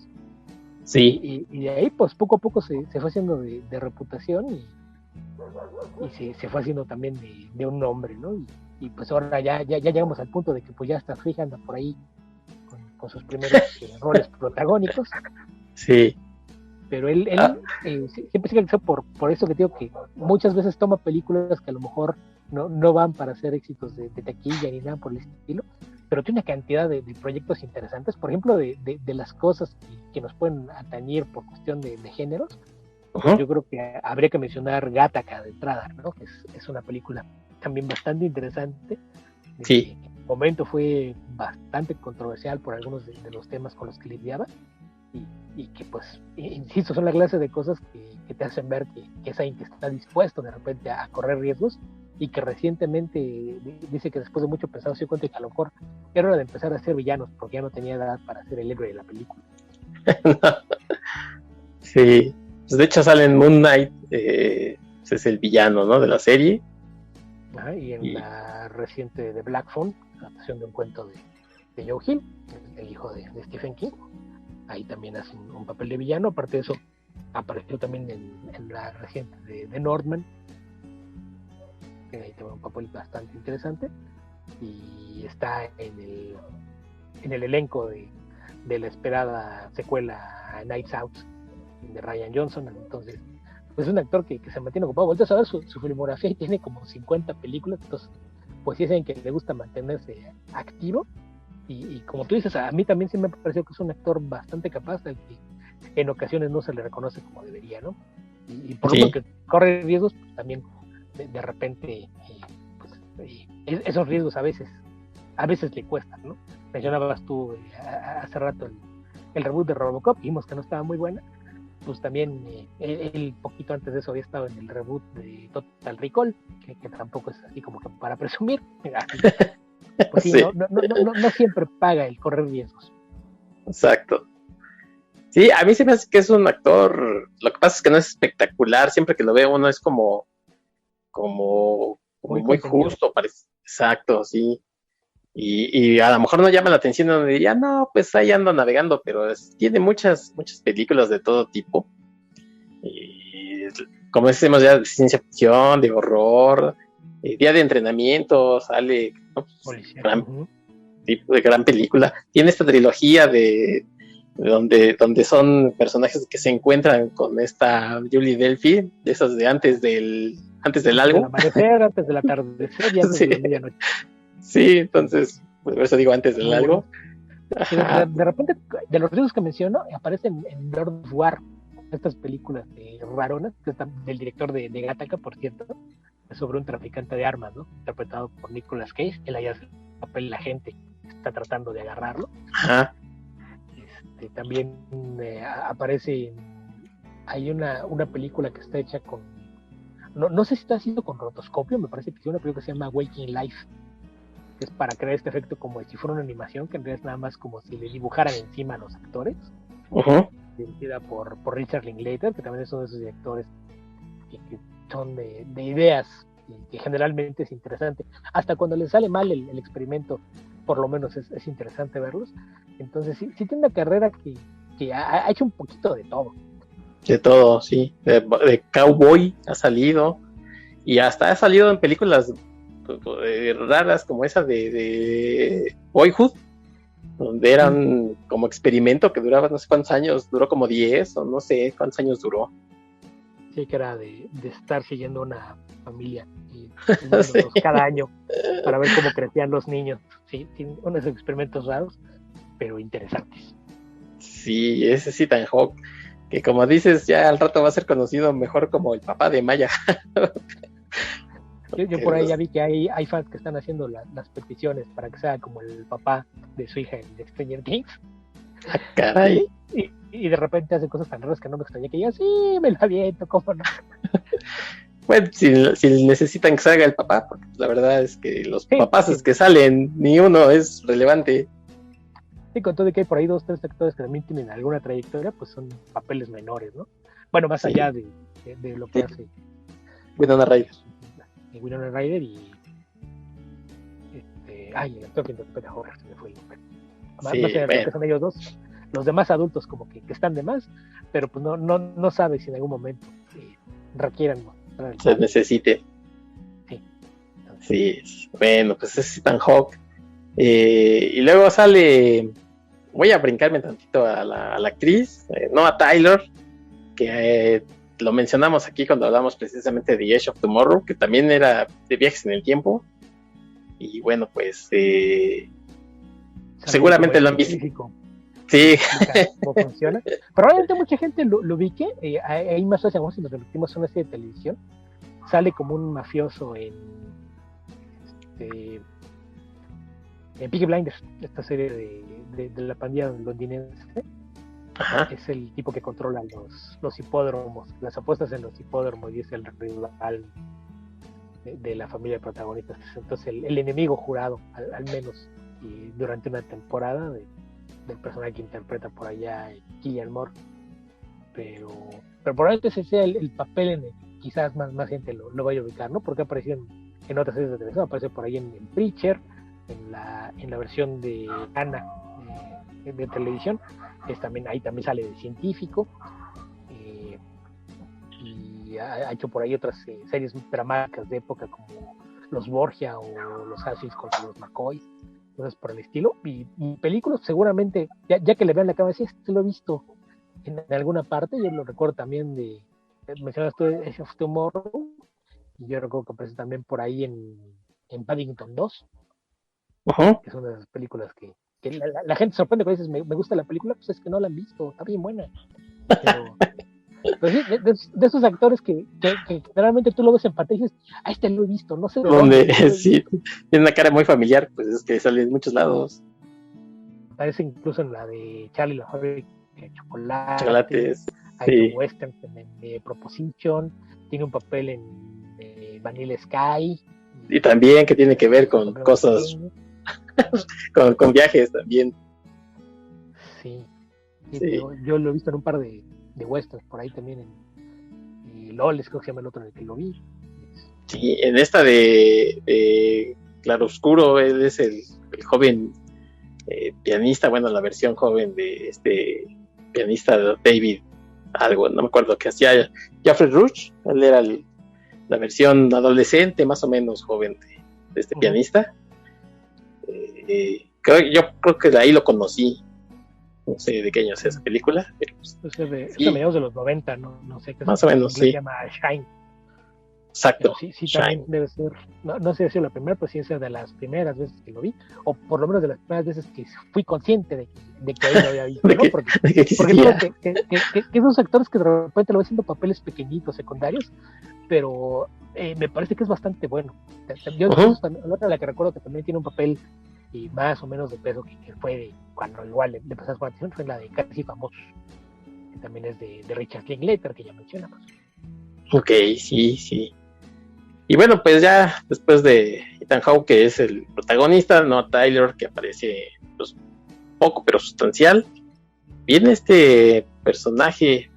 Sí. Y de ahí, pues poco a poco se fue haciendo de reputación, y se fue haciendo también de un nombre, ¿no? Y pues ahora ya llegamos al punto de que pues ya hasta Free anda por ahí con sus primeros roles protagónicos. Sí. Pero él siempre se caracteriza por eso que digo, que muchas veces toma películas que a lo mejor no van para hacer éxitos de taquilla ni nada por el estilo, pero tiene una cantidad de proyectos interesantes. Por ejemplo, de las cosas que nos pueden atañir por cuestión de géneros. Uh-huh. Yo creo que habría que mencionar Gattaca de entrada, ¿no? Que es una película también bastante interesante. Sí. En el momento fue bastante controversial por algunos de los temas con los que lidiaba, y que, pues, insisto, son la clase de cosas que te hacen ver que es alguien que está dispuesto de repente a correr riesgos, y que recientemente dice que después de mucho pensar se dio cuenta que a lo mejor era hora de empezar a ser villanos, porque ya no tenía edad para ser el héroe de la película. Sí, pues de hecho sale en Moon Knight, es el villano, ¿no?, de la serie. Ajá, y en la reciente de Black Phone, adaptación de un cuento de Joe Hill, el hijo de Stephen King, ahí también hace un papel de villano. Aparte de eso, apareció también en la reciente de Northman, que ahí tuvo un papel bastante interesante, y está en el elenco de la esperada secuela Knives Out de Rian Johnson. Entonces, pues es un actor que se mantiene ocupado. Vueltas a ver su filmografía y tiene como 50 películas. Entonces, pues sí es alguien que le gusta mantenerse activo, y como tú dices, a mí también sí me pareció que es un actor bastante capaz, al que en ocasiones no se le reconoce como debería, ¿no? Y por lo que corre riesgos, pues también de repente esos riesgos a veces le cuestan, ¿no? Mencionabas tú hace rato el reboot de Robocop, vimos que no estaba muy buena, pues también él poquito antes de eso había estado en el reboot de Total Recall, que tampoco es así como que para presumir. Pues sí, Sí. no siempre paga el correr riesgos. Exacto. Sí, a mí se me hace que es un actor, lo que pasa es que no es espectacular, siempre que lo ve uno es como Muy muy contenido. justo, parece. Exacto, sí. Y a lo mejor no llama la atención, uno diría, no, pues ahí ando navegando, pero tiene muchas películas de todo tipo. Y como decimos ya, de ciencia ficción, de horror, día de entrenamiento, sale, ¿no? Pues, Policía. gran tipo de gran película. Tiene esta trilogía de donde son personajes que se encuentran con esta Julie Delphi, de esas de antes del Antes del algo. amanecer, antes del atardecer y antes Sí. de la medianoche. Sí, entonces, pues por eso digo antes del Muy algo. bueno. De repente, de los riesgos que menciono, aparecen en Lord of War, estas películas raronas, que están del director de Gattaca, por cierto, sobre un traficante de armas, ¿no? Interpretado por Nicolas Cage. Él allá hace el papel de la gente que está tratando de agarrarlo. Ajá. También aparece, hay una película que está hecha con, no sé si está haciendo con rotoscopio, me parece que es una película que se llama Waking Life, que es para crear este efecto como si fuera una animación, que en realidad es nada más como si le dibujaran encima a los actores, dirigida por Richard Linklater, que también es uno de esos directores que son de ideas, y que generalmente es interesante. Hasta cuando les sale mal el experimento, por lo menos es interesante verlos. Entonces sí tiene una carrera que ha hecho un poquito de todo. De todo, sí. De cowboy ha salido. Y hasta ha salido en películas raras como esa de Boyhood, donde eran como experimento que duraba no sé cuántos años, duró como 10 o no sé cuántos años duró. Sí, que era de estar siguiendo una familia y Sí. cada año para ver cómo crecían los niños. Sí, unos experimentos raros, pero interesantes. Sí, ese sí tan Hawk, que como dices, ya al rato va a ser conocido mejor como el papá de Maya. Yo por ahí ya vi que hay fans que están haciendo las peticiones para que sea como el papá de su hija en Stranger Things. Caray. Y de repente hace cosas tan raras que no me extraña que diga, sí, me la aviento, ¿cómo no? Bueno, si necesitan que salga el papá, porque la verdad es que los papás que salen, ni uno es relevante. Sí, con todo de que hay por ahí 2-3 actores que también tienen alguna trayectoria, pues son papeles menores, ¿no? Bueno, más allá de lo que hace Winona Ryder. Winona Ryder y el actor que interpreta a Homer, se me fue el nombre. Más allá de lo que son ellos dos, los demás adultos como que están de más, pero pues no sabes si en algún momento requieran se necesite. Sí, bueno, pues es Ethan Hawke. Y luego sale, voy a brincarme tantito a la actriz, Noah Tyler, que lo mencionamos aquí cuando hablamos precisamente de Edge of Tomorrow, que también era de viajes en el tiempo. Y bueno, pues seguramente lo han visto. Sí. ¿Cómo funciona? Probablemente mucha gente lo ubique. Ahí más o menos, si nos repetimos una serie de televisión, sale como un mafioso en Peaky Blinders, esta serie de la pandilla londinense. Ajá. Es el tipo que controla los hipódromos, las apuestas en los hipódromos, y es el rival de la familia de protagonistas. Entonces el enemigo jurado, al menos, y durante una temporada del personaje que interpreta por allá Cillian Moore. Pero probablemente ese sea el papel en el que quizás más gente lo vaya a ubicar, ¿no? Porque apareció en otras series de televisión, aparece por ahí en Preacher, en la versión de Ana de televisión, ahí también sale de científico, y ha hecho por ahí otras series dramáticas de época como Los Borgia o Los Assassins contra los McCoy, cosas por el estilo, y películas seguramente, ya que le vean la cámara, sí, lo he visto en alguna parte. Yo lo recuerdo también mencionas tú Edge of Tomorrow, y yo recuerdo que aparece también por ahí en Paddington 2, que es una de las películas que la gente se sorprende cuando dices, me gusta la película, pues es que no la han visto, está bien buena. Pero sí, de esos actores que generalmente tú lo ves en pantalla y dices, este lo he visto, no sé de dónde. Sí, tiene una cara muy familiar, pues es que sale en muchos lados. Aparece incluso en la de Charlie la fábrica de chocolates. ha Sí. hecho westerns en Proposition, tiene un papel en Vanilla Sky. Y también que tiene que ver con Papel cosas, pequeño. con viajes también. Sí, Sí. pero yo lo he visto en un par de westerns, por ahí también en Loles, creo que se llama el otro en el que lo vi. Sí, en esta de Claroscuro, él es el joven pianista, bueno, la versión joven de este pianista David, algo, no me acuerdo, que hacía Jeffrey Rush, él era la versión adolescente, más o menos joven de este pianista. Yo creo que de ahí lo conocí, no sé de qué año es esa película, pero pues, Es sí. de mediados de los 90, no sé qué Más o menos, se sí. llama Shine. Exacto. Pero sí Shine. también debe ser, no sé si ha sido la primera, pero sí es de las primeras veces que lo vi, o por lo menos de las primeras veces que fui consciente de que ahí lo había visto, De ¿no? que- Porque de que creo existía. que esos actores que de repente lo ves haciendo papeles pequeñitos, secundarios, pero me parece que es bastante bueno. Yo la otra, la que recuerdo que también tiene un papel más o menos de peso que fue de cuando igual le pasas por atención, fue la de Casi Famosos, que también es de Richard Linklater, que ya mencionamos. Ok, sí. Y bueno, pues ya después de Ethan Hawke, que es el protagonista, Noah Tyler, que aparece pues, poco pero sustancial, viene este personaje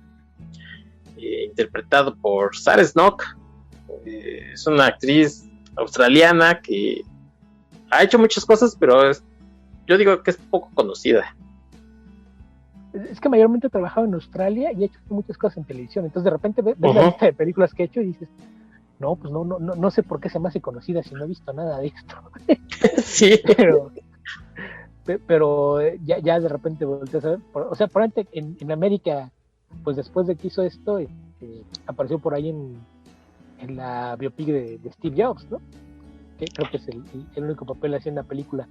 interpretado por Sarah Snook. Es una actriz australiana que ha hecho muchas cosas, pero yo digo que es poco conocida. Es que mayormente ha trabajado en Australia y ha hecho muchas cosas en televisión. Entonces de repente ves la lista de películas que ha hecho y dices, no, pues no sé por qué se me hace conocida si no he visto nada de esto. Sí. Pero ya de repente volteas a ver, o sea, por ejemplo, en América, pues después de que hizo esto, apareció por ahí en la biopic de Steve Jobs, ¿no? Que creo que es el único papel así en una película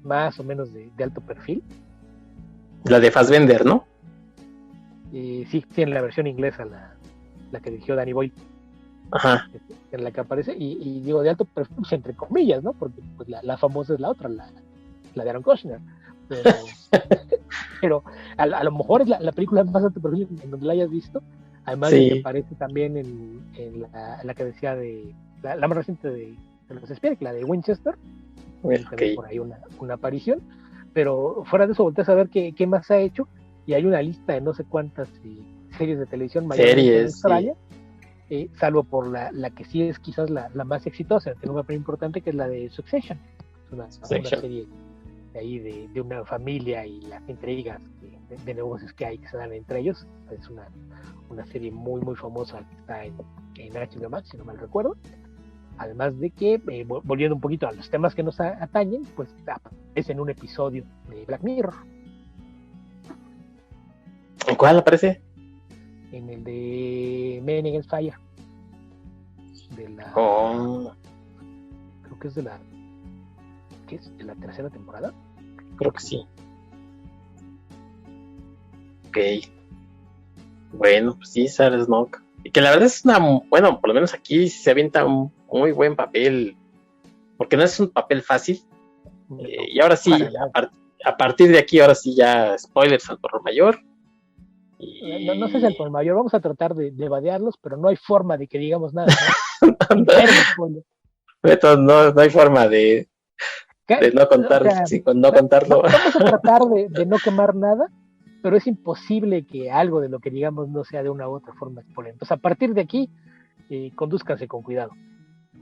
más o menos de alto perfil. La de Fassbender, ¿no? Sí, en la versión inglesa, la que dirigió Danny Boyle. Ajá. En la que aparece, y digo de alto perfil, pues, entre comillas, ¿no? Porque pues la famosa es la otra, la de Aaron Kushner. Pero a lo mejor es la película más alto perfil en donde la hayas visto. Además de que aparece también en la que decía de la más reciente de los Spielberg, la de Winchester. Okay. Por ahí una aparición. Pero fuera de eso, volteas a ver qué más ha hecho. Y hay una lista de no sé cuántas series de televisión mayormente en Australia. Sí. Salvo por la que sí es quizás la más exitosa, tiene un papel importante, que es la de Succession. Es una serie de ahí de una familia y las intrigas de negocios que hay que se dan entre ellos. Es una serie muy muy famosa que está en HBO Max, si no mal recuerdo. Además de que, volviendo un poquito a los temas que nos atañen, pues aparece en un episodio de Black Mirror. ¿En cuál aparece? En el de Men Against Fire. Creo que es de la... ¿Qué es? ¿De la tercera temporada? Creo que sí. Ok. Bueno, pues sí, Sarah Snook. Y que la verdad es bueno, por lo menos aquí se avienta un muy buen papel, porque no es un papel fácil. Y ahora sí, a partir de aquí, ahora sí ya spoilers al por mayor. No sé si al por mayor, vamos a tratar de evadearlos, pero no hay forma de que digamos nada, ¿no? No hay forma de no contar, no contarlo. Vamos a tratar de no quemar nada, pero es imposible que algo de lo que digamos no sea de una u otra forma spoiler. Entonces, a partir de aquí, condúzcanse con cuidado.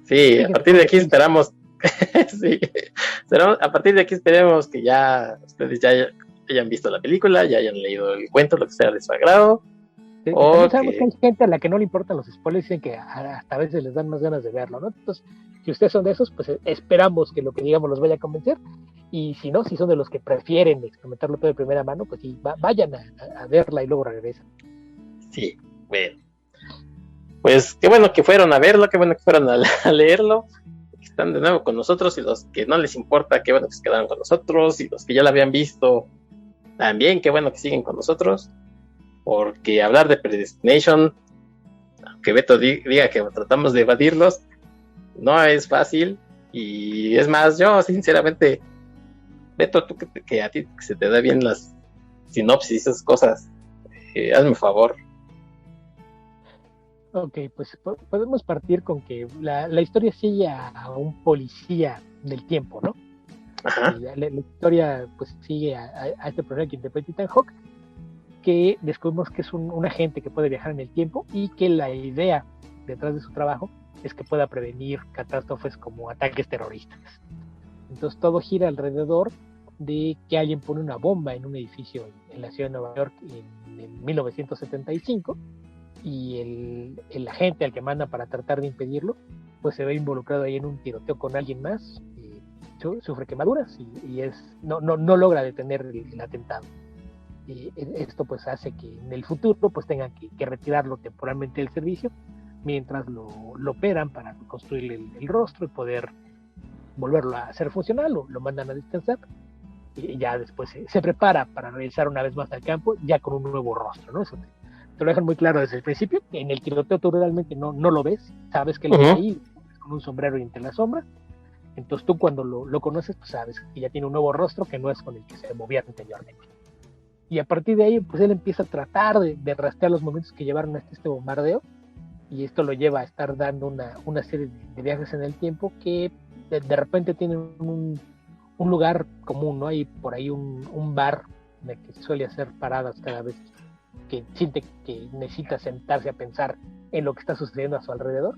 Sí, a partir de aquí esperamos. Sí, a partir de aquí esperemos que ya ustedes ya hayan visto la película, ya hayan leído el cuento, lo que sea de su agrado. Sabemos que hay gente a la que no le importan los spoilers, dicen que hasta a veces les dan más ganas de verlo, ¿no? Entonces, si ustedes son de esos, pues esperamos que lo que digamos los vaya a convencer. Y si no, si son de los que prefieren experimentarlo todo de primera mano, pues sí, vayan a verla y luego regresan. Sí, bueno. Pues qué bueno que fueron a verlo, qué bueno que fueron a leerlo. Están de nuevo con nosotros, y los que no les importa, qué bueno que se quedaron con nosotros, y los que ya la habían visto también, qué bueno que siguen con nosotros, porque hablar de Predestination, aunque Beto diga que tratamos de evadirlos, no es fácil. Y es más, yo sinceramente, Beto, tú que a ti se te da bien las sinopsis y esas cosas, hazme un favor, Ok, pues podemos partir con que la historia sigue a un policía del tiempo, ¿no? Ajá. Y la historia pues sigue a este personaje que interpreta Ethan Hawke, que descubrimos que es un agente que puede viajar en el tiempo y que la idea detrás de su trabajo es que pueda prevenir catástrofes como ataques terroristas. Entonces todo gira alrededor de que alguien pone una bomba en un edificio en la ciudad de Nueva York en 1975 y el agente al que manda para tratar de impedirlo pues se ve involucrado ahí en un tiroteo con alguien más, sufre quemaduras y no logra detener el atentado. Y esto pues hace que en el futuro pues tengan que retirarlo temporalmente del servicio mientras lo operan para construirle el rostro y poder volverlo a hacer funcional, lo mandan a descansar y ya después se prepara para regresar una vez más al campo ya con un nuevo rostro, ¿no? Eso te lo dejan muy claro desde el principio. En el tiroteo tú realmente no lo ves, sabes que él está ahí con un sombrero y entre la sombra. Entonces tú cuando lo conoces pues sabes que ya tiene un nuevo rostro que no es con el que se movía anteriormente. Y a partir de ahí pues él empieza a tratar de rastrear los momentos que llevaron hasta este bombardeo y esto lo lleva a estar dando una serie de viajes en el tiempo que de repente tienen un lugar común, ¿no? Hay por ahí un bar en el que suele hacer paradas cada vez que siente que necesita sentarse a pensar en lo que está sucediendo a su alrededor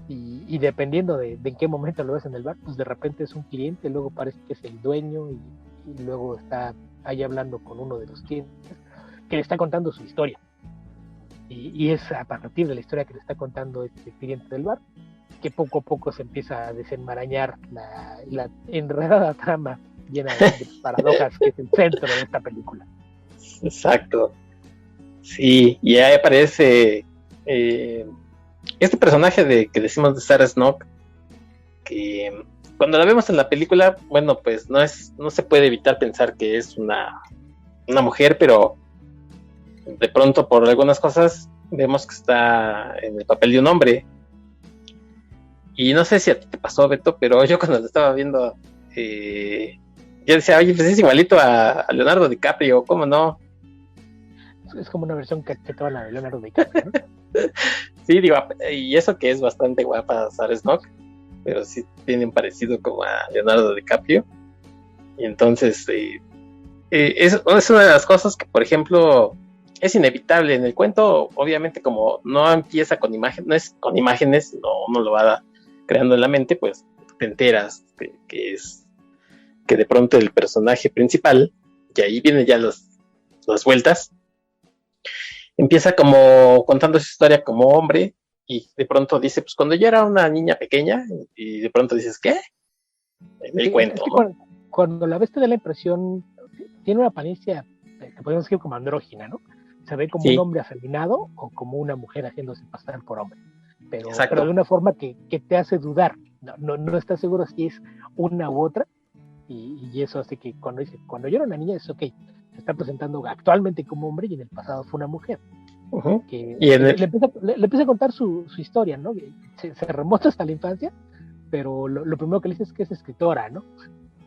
y dependiendo de en qué momento lo ves en el bar, pues de repente es un cliente, luego parece que es el dueño y luego está ahí hablando con uno de los clientes que le está contando su historia y es a partir de la historia que le está contando este cliente del bar que poco a poco se empieza a desenmarañar la enredada trama llena de paradojas que es el centro de esta película. Exacto. Sí, y ahí aparece este personaje que decimos de Sarah Snook, que cuando la vemos en la película, bueno, pues no se puede evitar pensar que es una mujer, pero de pronto por algunas cosas vemos que está en el papel de un hombre. Y no sé si a ti te pasó, Beto, pero yo cuando lo estaba viendo, yo decía, oye, pues es igualito a Leonardo DiCaprio, ¿cómo no? Es como una versión cachetona de Leonardo DiCaprio, ¿no? Sí, digo, y eso que es bastante guapa Sarah Snook, pero sí tienen parecido como a Leonardo DiCaprio. Y entonces, es una de las cosas que, por ejemplo, es inevitable en el cuento, obviamente como no empieza con imágenes, no es con imágenes, no lo va creando en la mente, pues te enteras que de pronto el personaje principal, y ahí vienen ya las vueltas, empieza como contando su historia como hombre, y de pronto dice, pues cuando yo era una niña pequeña, y de pronto dices, ¿qué? En el cuento, es que ¿no? cuando la ves te da la impresión, tiene una apariencia que podemos decir como andrógina, ¿no? Se ve como un hombre afeminado o como una mujer haciéndose pasar por hombre. Pero de una forma que te hace dudar. No estás seguro si es una u otra. Y eso hace que cuando yo era una niña, es ok, se está presentando actualmente como hombre y en el pasado fue una mujer. Uh-huh. Que le empieza a contar su historia, ¿no? Se remonta hasta la infancia, pero lo primero que le dice es que es escritora, ¿no?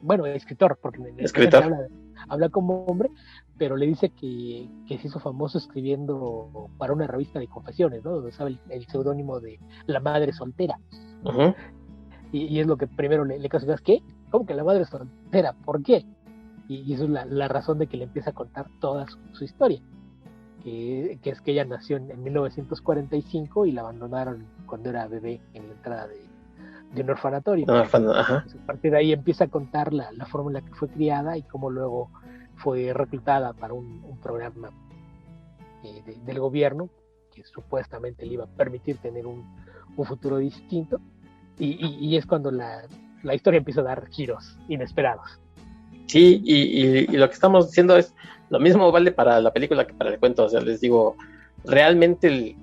Bueno, escritor, porque en el habla como hombre, pero le dice que se hizo famoso escribiendo para una revista de confesiones, ¿no? Donde sabe el seudónimo de La Madre Soltera. Uh-huh. Y es lo que primero le causa, ¿qué? ¿Cómo que La Madre Soltera? ¿Por qué? Y eso es la razón de que le empieza a contar toda su historia, que es que ella nació en 1945 y la abandonaron cuando era bebé en la entrada de un orfanatorio. Ajá. A partir de ahí empieza a contar la forma en la que fue criada y cómo luego fue reclutada para un programa del gobierno que supuestamente le iba a permitir tener un futuro distinto y es cuando la historia empieza a dar giros inesperados. Sí, y lo que estamos diciendo es lo mismo vale para la película que para el cuento. O sea, les digo, realmente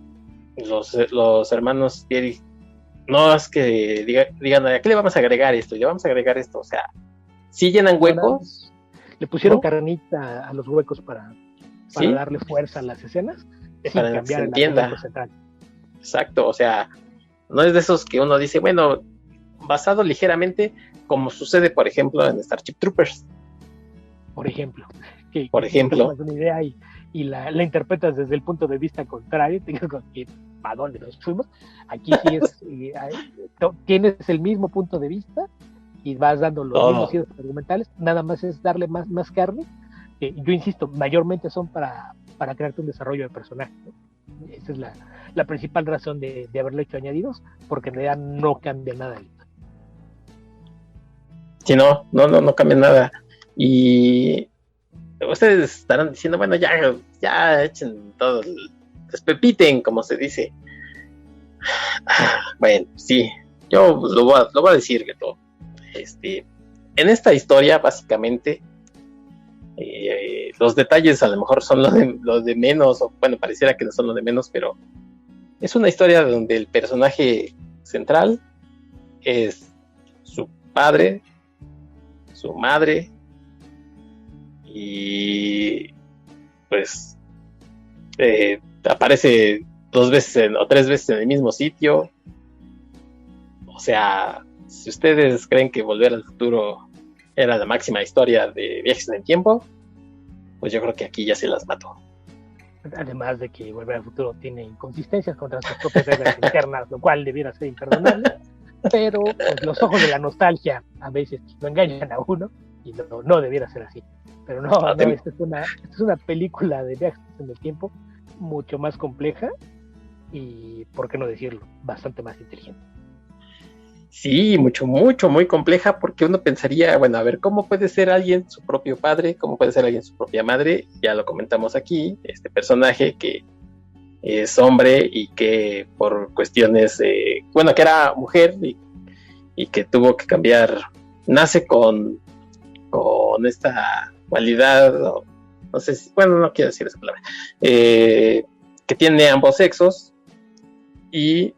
los hermanos Pieri no es que digan, ¿a qué le vamos a agregar esto? Le vamos a agregar esto, o sea, sí llenan huecos. Le pusieron carnita a los huecos para darle fuerza a las escenas, para cambiar que se entienda. El central. Exacto, o sea, no es de esos que uno dice, bueno, basado ligeramente, como sucede, por ejemplo, en Starship Troopers. Por ejemplo. Por ejemplo. Una idea y la interpretas desde el punto de vista contrario, que ¿a dónde nos fuimos? Aquí sí es, tienes el mismo punto de vista y vas dando los mismos giros argumentales, nada más es darle más carne. Yo insisto, mayormente son para crearte un desarrollo de personaje, ¿no? Esa es la principal razón de haberle hecho añadidos, porque en realidad no cambia nada. Sí, no cambia nada. Y ustedes estarán diciendo, bueno, ya echen todo, despepiten, como se dice. Bueno, sí, yo lo voy a decir que todo. En esta historia, básicamente, los detalles a lo mejor son los de menos, o bueno, pareciera que no son los de menos, pero es una historia donde el personaje central es su padre, su madre, y pues aparece 2 veces o 3 veces en el mismo sitio. O sea, si ustedes creen que Volver al Futuro era la máxima historia de viajes en el tiempo, pues yo creo que aquí ya se las mató. Además de que Volver al Futuro tiene inconsistencias contra sus propias reglas internas, lo cual debiera ser imperdonable, pero pues, los ojos de la nostalgia a veces lo engañan a uno y no debiera ser así. Pero esta es una película de viajes en el tiempo mucho más compleja y, por qué no decirlo, bastante más inteligente. Sí, muy compleja, porque uno pensaría, bueno, a ver, ¿cómo puede ser alguien su propio padre? ¿Cómo puede ser alguien su propia madre? Ya lo comentamos aquí, este personaje que es hombre y que por cuestiones, que era mujer y que tuvo que cambiar, nace con esta cualidad, no sé si, bueno, no quiero decir esa palabra, que tiene ambos sexos y,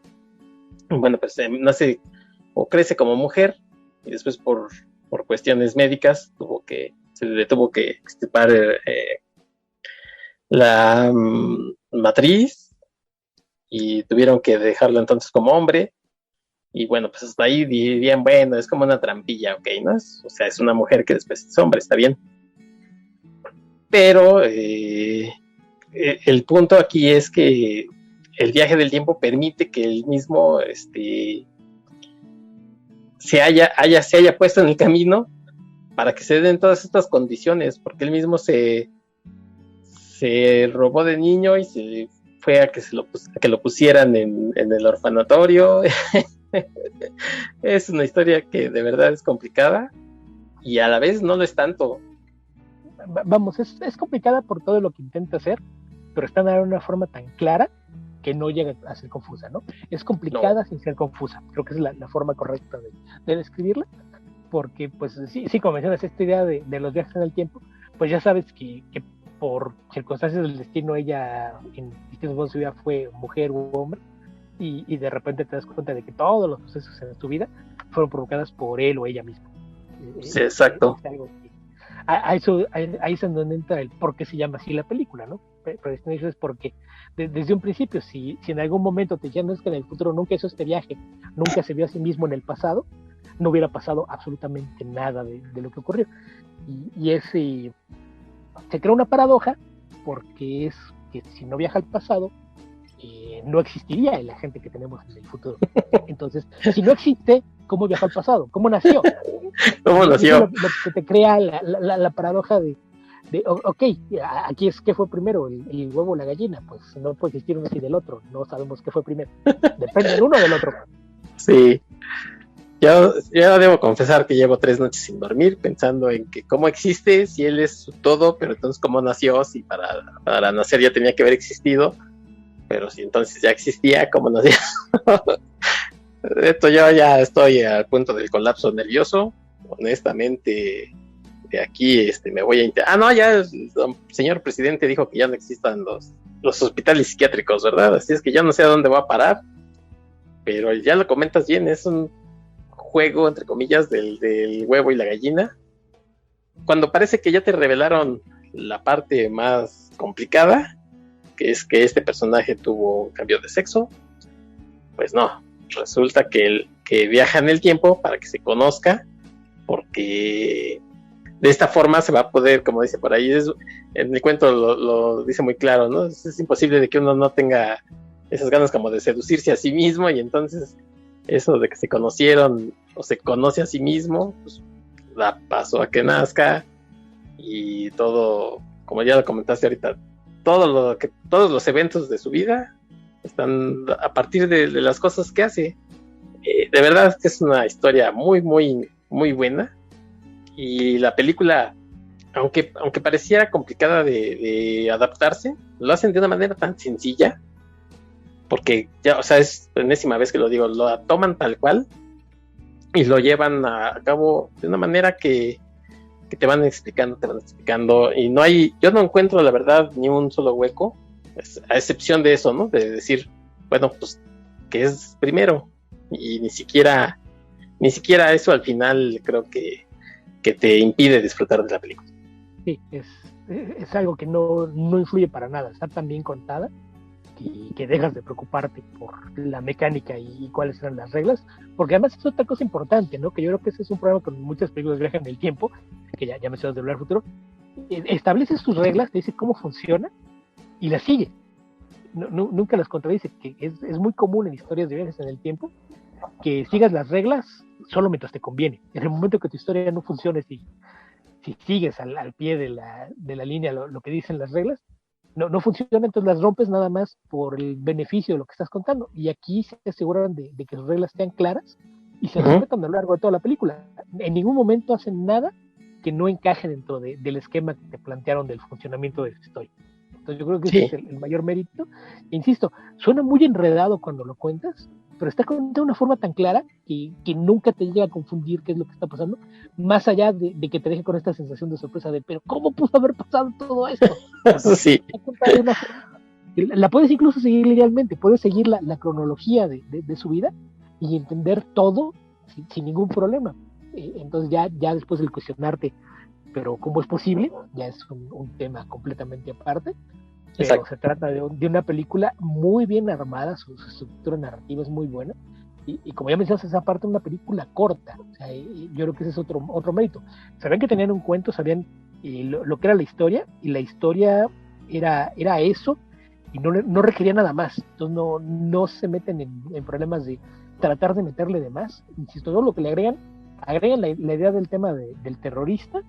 bueno, pues nace o crece como mujer y después por cuestiones médicas se le tuvo que extirpar la matriz y tuvieron que dejarlo entonces como hombre. Y bueno, pues hasta ahí dirían, bueno, es como una trampilla, ¿ok? ¿No? O sea, es una mujer que después es hombre, está bien. Pero el punto aquí es que el viaje del tiempo permite que él mismo se haya puesto en el camino para que se den todas estas condiciones, porque él mismo se robó de niño y se fue a que lo pusieran en el orfanatorio. Es una historia que de verdad es complicada y a la vez no lo es tanto. Vamos, es complicada por todo lo que intenta hacer, pero está de una forma tan clara que no llega a ser confusa, ¿no? Es complicada sin ser confusa. Creo que es la forma correcta de describirla, porque pues sí, como mencionas, esta idea de los viajes en el tiempo, pues ya sabes que por circunstancias del destino ella en distintos momentos de su vida fue mujer u hombre, y de repente te das cuenta de que todos los sucesos en tu vida fueron provocadas por él o ella misma. Sí, exacto. Es algo que, ahí es en donde entra el por qué se llama así la película, ¿no? Predestination es porque desde un principio, si en algún momento te dijeron que en el futuro nunca hizo este viaje, nunca se vio a sí mismo en el pasado, no hubiera pasado absolutamente nada de lo que ocurrió. Y se crea una paradoja, porque es que si no viaja al pasado, no existiría el agente que tenemos en el futuro. Entonces, si no existe, ¿cómo viajó al pasado? ¿Cómo nació? ¿Cómo nació? Lo que te crea la paradoja de ok, aquí es ¿qué fue primero? ¿El huevo o la gallina? Pues no puede existir uno sin el otro, no sabemos qué fue primero. Depende del uno o del otro. Sí. Yo debo confesar que llevo 3 noches sin dormir pensando en que cómo existe, si él es su todo, pero entonces cómo nació, si para nacer ya tenía que haber existido, pero si entonces ya existía, cómo nació. Esto yo ya estoy al punto del colapso nervioso, honestamente. De aquí me voy a ya el señor presidente dijo que ya no existan los hospitales psiquiátricos, ¿verdad? Así es que ya no sé a dónde voy a parar, pero ya lo comentas bien, es un juego, entre comillas, del huevo y la gallina. Cuando parece que ya te revelaron la parte más complicada, que es que este personaje tuvo un cambio de sexo, pues no, resulta que viaja en el tiempo para que se conozca, porque de esta forma se va a poder, como dice por ahí, en el cuento lo dice muy claro, ¿no? Es imposible de que uno no tenga esas ganas como de seducirse a sí mismo, y entonces eso de que se conocieron o se conoce a sí mismo, pues da paso a que nazca, y todo, como ya lo comentaste ahorita, todos los eventos de su vida están a partir de las cosas que hace. De verdad que es una historia muy, muy, muy buena, y la película, aunque pareciera complicada de adaptarse, lo hacen de una manera tan sencilla, porque ya, o sea, es la enésima vez que lo digo, lo toman tal cual y lo llevan a cabo de una manera que te van explicando, y yo no encuentro la verdad ni un solo hueco, a excepción de eso, ¿no? De decir, bueno, pues, ¿qué es primero? Y ni siquiera eso al final creo que te impide disfrutar de la película. Sí, es algo que no influye para nada, está tan bien contada que dejas de preocuparte por la mecánica y cuáles eran las reglas, porque además es otra cosa importante, ¿no? Que yo creo que ese es un problema con muchas películas de viaje en el tiempo, que ya mencionas de Volver al Futuro. Estableces tus reglas, te dice cómo funciona y las sigue. Nunca las contradice, que es muy común en historias de viajes en el tiempo que sigas las reglas solo mientras te conviene. En el momento que tu historia no funcione, si sigues al pie de la línea lo que dicen las reglas, no funciona, entonces las rompes nada más por el beneficio de lo que estás contando. Y aquí se aseguran de que las reglas sean claras y se respetan a lo largo de toda la película. En ningún momento hacen nada que no encaje dentro del esquema que te plantearon del funcionamiento de la historia. Entonces yo creo que ese es el mayor mérito. Insisto, suena muy enredado cuando lo cuentas, pero está contado de una forma tan clara que nunca te llega a confundir qué es lo que está pasando, más allá de que te deje con esta sensación de sorpresa de, pero ¿cómo pudo haber pasado todo esto? Eso sí. La puedes incluso seguir linealmente, puedes seguir la cronología de su vida y entender todo sin ningún problema. Entonces ya después del cuestionarte, pero ¿cómo es posible? Ya es un tema completamente aparte. Pero exacto, se trata de una película muy bien armada, su estructura narrativa es muy buena, y como ya mencionas, esa parte de una película corta. O sea, yo creo que ese es otro mérito. Sabían que tenían un cuento, sabían lo que era la historia, y la historia era eso, y no requería nada más. Entonces no se meten en problemas de tratar de meterle de más. Insisto, todo lo que le agregan la idea del tema del terrorista,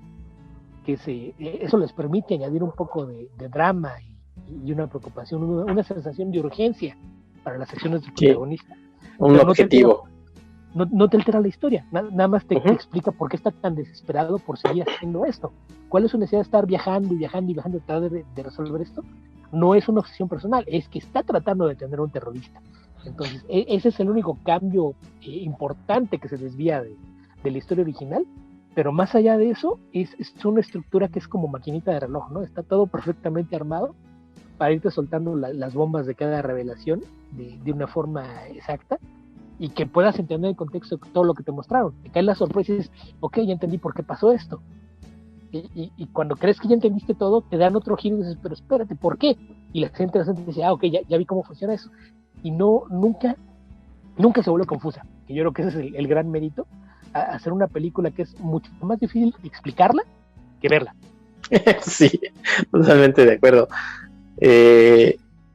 que eso les permite añadir un poco de drama y una preocupación, una sensación de urgencia para las acciones del protagonista. Un objetivo. No te altera la historia, nada más te explica por qué está tan desesperado por seguir haciendo esto. ¿Cuál es su necesidad de estar viajando y tratar de resolver esto? No es una obsesión personal, es que está tratando de detener a un terrorista. Entonces, ese es el único cambio importante que se desvía de la historia original. Pero más allá de eso, es una estructura que es como maquinita de reloj, ¿no? Está todo perfectamente armado para irte soltando las bombas de cada revelación de una forma exacta, y que puedas entender el contexto de todo lo que te mostraron. Te cae la sorpresa y dices, ok, ya entendí por qué pasó esto. Y cuando crees que ya entendiste todo, te dan otro giro y dices, pero espérate, ¿por qué? Y la gente dice, ok, ya vi cómo funciona eso. Y nunca se vuelve confusa, que yo creo que ese es el gran mérito, hacer una película que es mucho más difícil explicarla que verla. Sí, totalmente de acuerdo.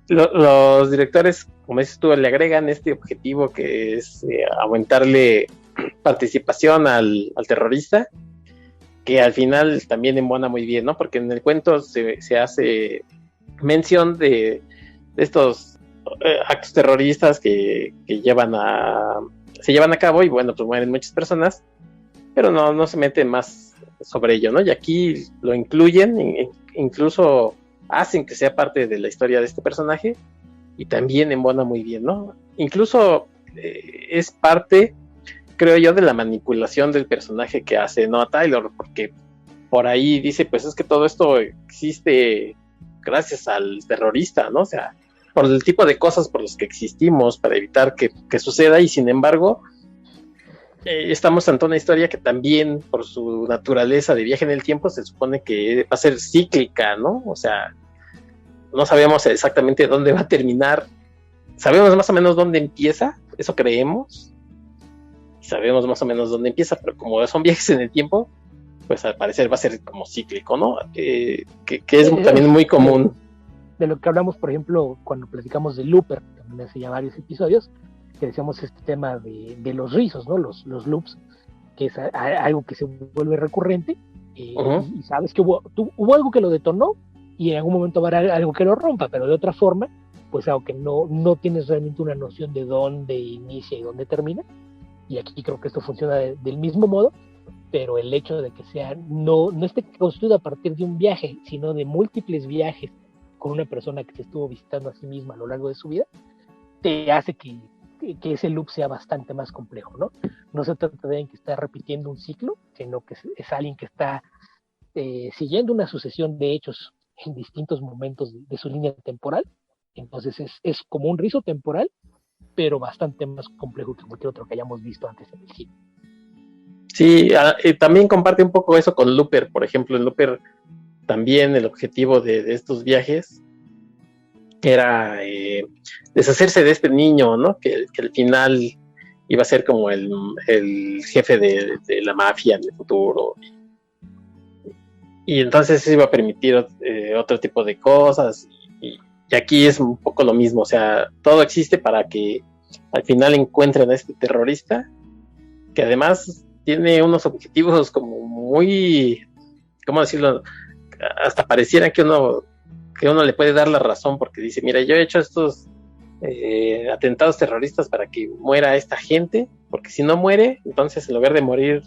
Los directores, como dices tú, le agregan este objetivo que es aumentarle participación al terrorista, que al final también embona muy bien, ¿no? Porque en el cuento se hace mención de estos actos terroristas que se llevan a cabo, y bueno, pues mueren muchas personas, pero no se mete más sobre ello, ¿no? Y aquí lo incluyen, incluso hacen que sea parte de la historia de este personaje, y también embona muy bien, ¿no? Incluso es parte, creo yo, de la manipulación del personaje que hace Noah Taylor, porque por ahí dice, pues es que todo esto existe gracias al terrorista, ¿no? O sea, por el tipo de cosas por las que existimos, para evitar que suceda, y sin embargo estamos ante una historia que también, por su naturaleza de viaje en el tiempo, se supone que va a ser cíclica, ¿no? O sea, no sabemos exactamente dónde va a terminar, sabemos más o menos dónde empieza, eso creemos, y sabemos más o menos dónde empieza, pero como son viajes en el tiempo, pues al parecer va a ser como cíclico, ¿no? Que es también muy común. de lo que hablamos, por ejemplo, cuando platicamos de Looper, también hace ya varios episodios, que decíamos este tema de los rizos, ¿no? Los loops, que es algo que se vuelve recurrente, Ujú. y sabes que hubo algo que lo detonó, y en algún momento va a haber algo que lo rompa, pero de otra forma, pues aunque no tienes realmente una noción de dónde inicia y dónde termina, y aquí creo que esto funciona del mismo modo, pero el hecho de que sea no esté construido a partir de un viaje, sino de múltiples viajes con una persona que se estuvo visitando a sí misma a lo largo de su vida, te hace que ese loop sea bastante más complejo, ¿no? No se trata de alguien que está repitiendo un ciclo, sino que es alguien que está siguiendo una sucesión de hechos en distintos momentos de su línea temporal. Entonces es como un rizo temporal, pero bastante más complejo que cualquier otro que hayamos visto antes en el cine. Sí, también comparte un poco eso con Looper. Por ejemplo, en Looper también el objetivo de estos viajes era deshacerse de este niño, ¿no? Que al final iba a ser como el jefe de la mafia en el futuro. Y entonces eso iba a permitir otro tipo de cosas. Y aquí es un poco lo mismo, o sea, todo existe para que al final encuentren a este terrorista, que además tiene unos objetivos como muy, ¿cómo decirlo? Hasta pareciera que uno le puede dar la razón, porque dice, mira, yo he hecho estos atentados terroristas para que muera esta gente, porque si no muere, entonces en lugar de morir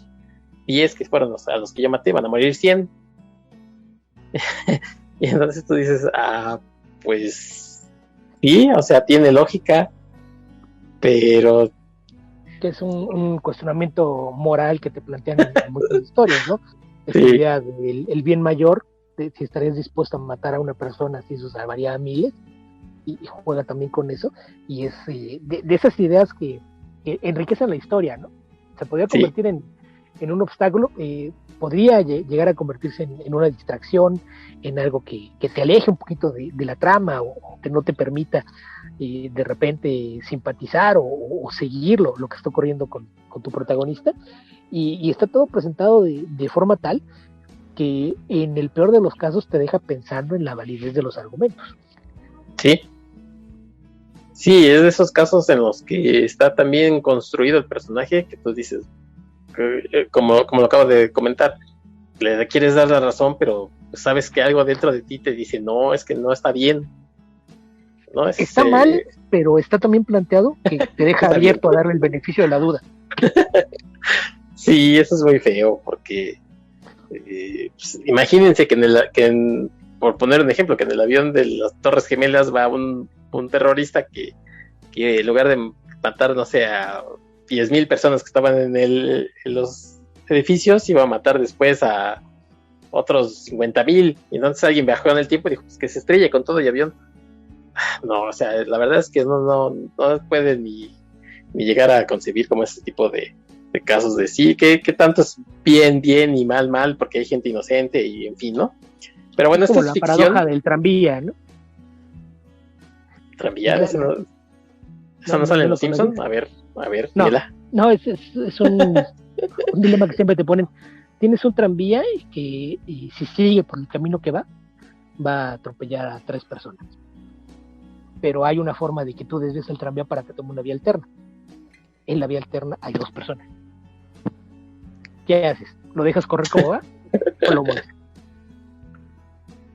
10 que fueron a los que yo maté, van a morir 100. Y entonces tú dices, pues sí, o sea, tiene lógica, pero Que es un cuestionamiento moral que te plantean en muchas historias, ¿no? Esta sí, idea del el bien mayor, de si estarías dispuesto a matar a una persona si eso salvaría a miles, y juega también con eso, y es de esas ideas que enriquecen la historia, ¿no? Se podría sí, convertir en un obstáculo, podría llegar a convertirse en una distracción, en algo que te aleje un poquito de la trama, o que no te permita de repente simpatizar o seguir lo que está ocurriendo con tu protagonista, y está todo presentado de forma tal que en el peor de los casos te deja pensando en la validez de los argumentos. sí. Sí, es de esos casos en los que está también construido el personaje que tú dices, como lo acabo de comentar, le quieres dar la razón, pero sabes que algo dentro de ti te dice, no, es que no está bien, ¿no? Está mal, pero está también planteado que te deja Está bien. abierto a darle el beneficio de la duda. Sí, eso es muy feo, porque pues, imagínense por poner un ejemplo, que en el avión de las Torres Gemelas va un terrorista que en lugar de matar, no sé, a 10,000 personas que estaban en los edificios, iba a matar después a otros 50,000. Y entonces alguien viajó en el tiempo y dijo, pues que se estrelle con todo y avión. No, o sea, la verdad es que no puede ni llegar a concebir como ese tipo de casos de sí, que tanto es bien y mal, porque hay gente inocente y en fin, ¿no? Pero bueno, Es esto como es la ficción. paradoja del tranvía, ¿no? Tranviar, eso no sale en Los Simpsons. A ver, no, Mila. no, es un dilema que siempre te ponen. Tienes un tranvía y si sigue por el camino que va a atropellar a 3 personas. Pero hay una forma de que tú desvíes el tranvía para que tome una vía alterna. En la vía alterna hay 2 personas. ¿Qué haces? ¿Lo dejas correr como va o lo mueves?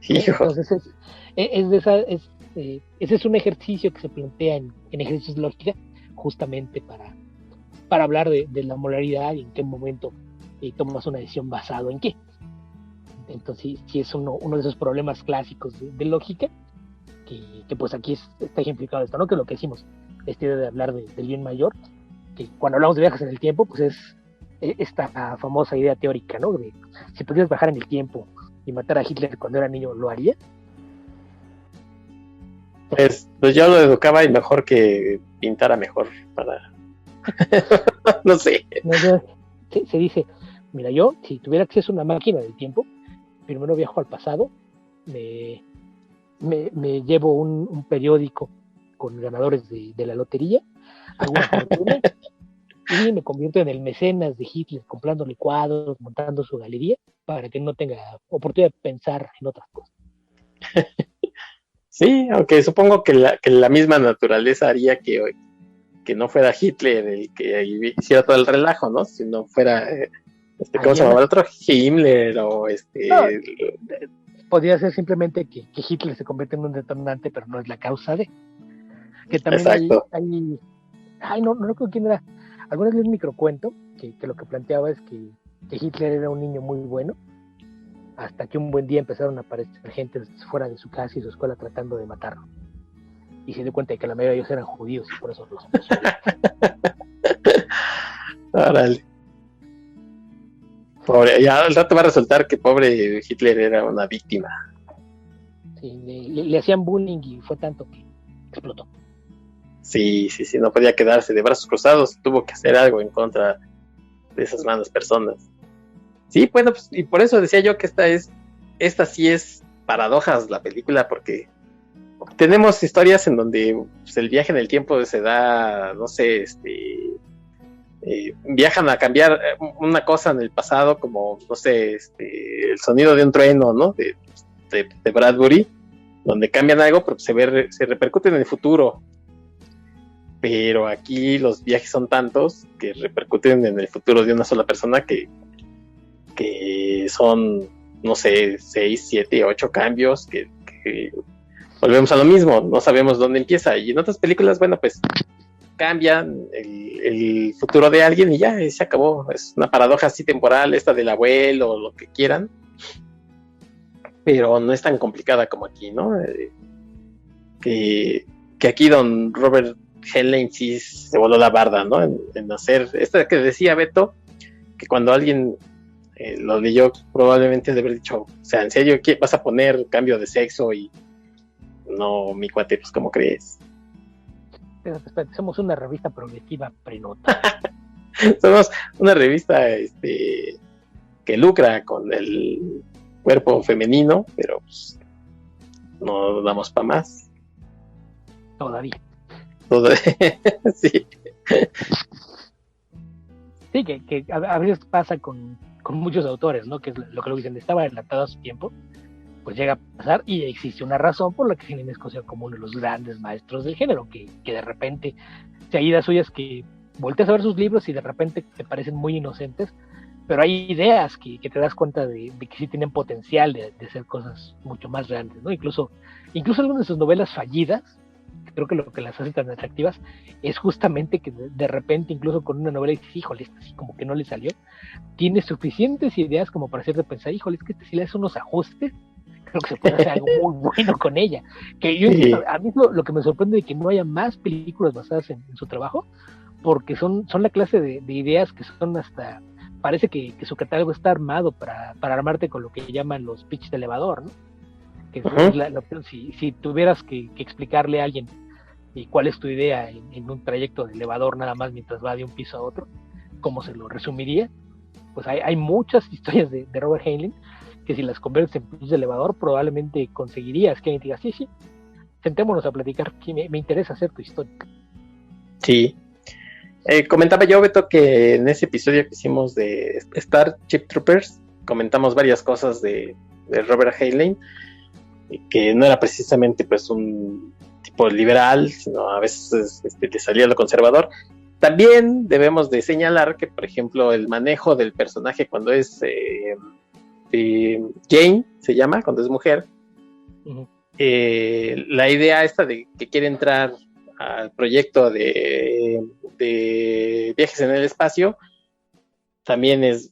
Entonces ese es un ejercicio que se plantea en ejercicios de lógica, justamente para hablar de la moralidad y en qué momento tomas una decisión basado en qué. Entonces sí es uno de esos problemas clásicos de lógica que pues aquí está ejemplificado esto, ¿no? Que lo que decimos, esta idea de hablar del bien mayor, que cuando hablamos de viajes en el tiempo, pues es esta famosa idea teórica, ¿no? De si pudieras bajar en el tiempo y matar a Hitler cuando era niño, ¿lo haría? Pues yo lo educaba y mejor que pintara mejor para... no sé. Se dice, mira, yo, si tuviera acceso a una máquina del tiempo, primero viajo al pasado, me llevo un periódico con ganadores de la lotería, hago una fortuna y me convierto en el mecenas de Hitler, comprándole cuadros, montando su galería, para que no tenga oportunidad de pensar en otras cosas. Sí, aunque supongo que la misma naturaleza haría que no fuera Hitler el que hiciera todo el relajo, ¿no? Si no fuera, ¿cómo se Alguien llamaba más. el otro? Himmler o No, podría ser simplemente que Hitler se convierte en un detonante, pero no es la causa de. Que también exacto. ay, no recuerdo quién era. Alguna vez leí un microcuento que lo que planteaba es que Hitler era un niño muy bueno, hasta que un buen día empezaron a aparecer gente fuera de su casa y su escuela tratando de matarlo. Y se dio cuenta de que la mayoría de ellos eran judíos y por eso los odiaba. Órale. Pobre, ya al rato va a resultar que pobre Hitler era una víctima. Sí, le hacían bullying y fue tanto que explotó. Sí, no podía quedarse de brazos cruzados, tuvo que hacer algo en contra de esas malas personas. Sí, bueno, pues, y por eso decía yo que esta sí es paradojas la película, porque tenemos historias en donde pues, el viaje en el tiempo se da, no sé, viajan a cambiar una cosa en el pasado, como, no sé, el sonido de un trueno, ¿no? De Bradbury, donde cambian algo, pero se repercute en el futuro. Pero aquí los viajes son tantos que repercuten en el futuro de una sola persona que son, no sé, 6, 7, 8 cambios que volvemos a lo mismo, no sabemos dónde empieza. Y en otras películas, bueno, pues cambian el futuro de alguien y ya, se acabó. Es una paradoja así temporal, esta del abuelo o lo que quieran, pero no es tan complicada como aquí, ¿no? Que aquí don Robert Heinlein sí se voló la barda, ¿no? En hacer, esta que decía Beto, que cuando alguien lo leyó, probablemente de haber dicho, o sea, ¿en serio qué vas a poner cambio de sexo? Y no, mi cuate, pues, ¿cómo crees? Espérate, somos una revista progresiva prenota. Somos una revista que lucra con el cuerpo femenino, pero pues, no damos para más. Todavía. Sí. Sí, que a veces pasa con muchos autores, ¿no? Que es lo que lo dicen, estaba adelantado a su tiempo, pues llega a pasar y existe una razón por la que Heinlein es considerado como uno de los grandes maestros del género, que de repente, si hay ideas suyas que volteas a ver sus libros y de repente te parecen muy inocentes, pero hay ideas que te das cuenta de que sí tienen potencial de ser cosas mucho más grandes, ¿no? Incluso algunas de sus novelas fallidas, creo que lo que las hace tan atractivas es justamente que de repente, incluso con una novela, dices, híjole, esta sí como que no le salió, tiene suficientes ideas como para hacerte pensar, híjole, es que si le haces unos ajustes, creo que se puede hacer algo muy bueno con ella. Que yo insisto, a mí lo que me sorprende de que no haya más películas basadas en su trabajo, porque son la clase de ideas que son hasta, parece que su catálogo está armado para armarte con lo que llaman los pitch de elevador, ¿no? Que es la opción, si tuvieras que explicarle a alguien y cuál es tu idea en un trayecto de elevador nada más mientras va de un piso a otro, ¿cómo se lo resumiría? Pues hay muchas historias de Robert Heinlein que si las conviertes en pitch de elevador probablemente conseguirías que alguien te diga, sí, sentémonos a platicar, que me interesa hacer tu historia. Sí. Comentaba yo, Beto, que en ese episodio que hicimos de Starship Troopers comentamos varias cosas de Robert Heinlein, que no era precisamente pues un tipo liberal, sino a veces le salía lo conservador. También debemos de señalar que, por ejemplo, el manejo del personaje cuando es Jane, se llama, cuando es mujer, la idea esta de que quiere entrar al proyecto de viajes en el espacio también es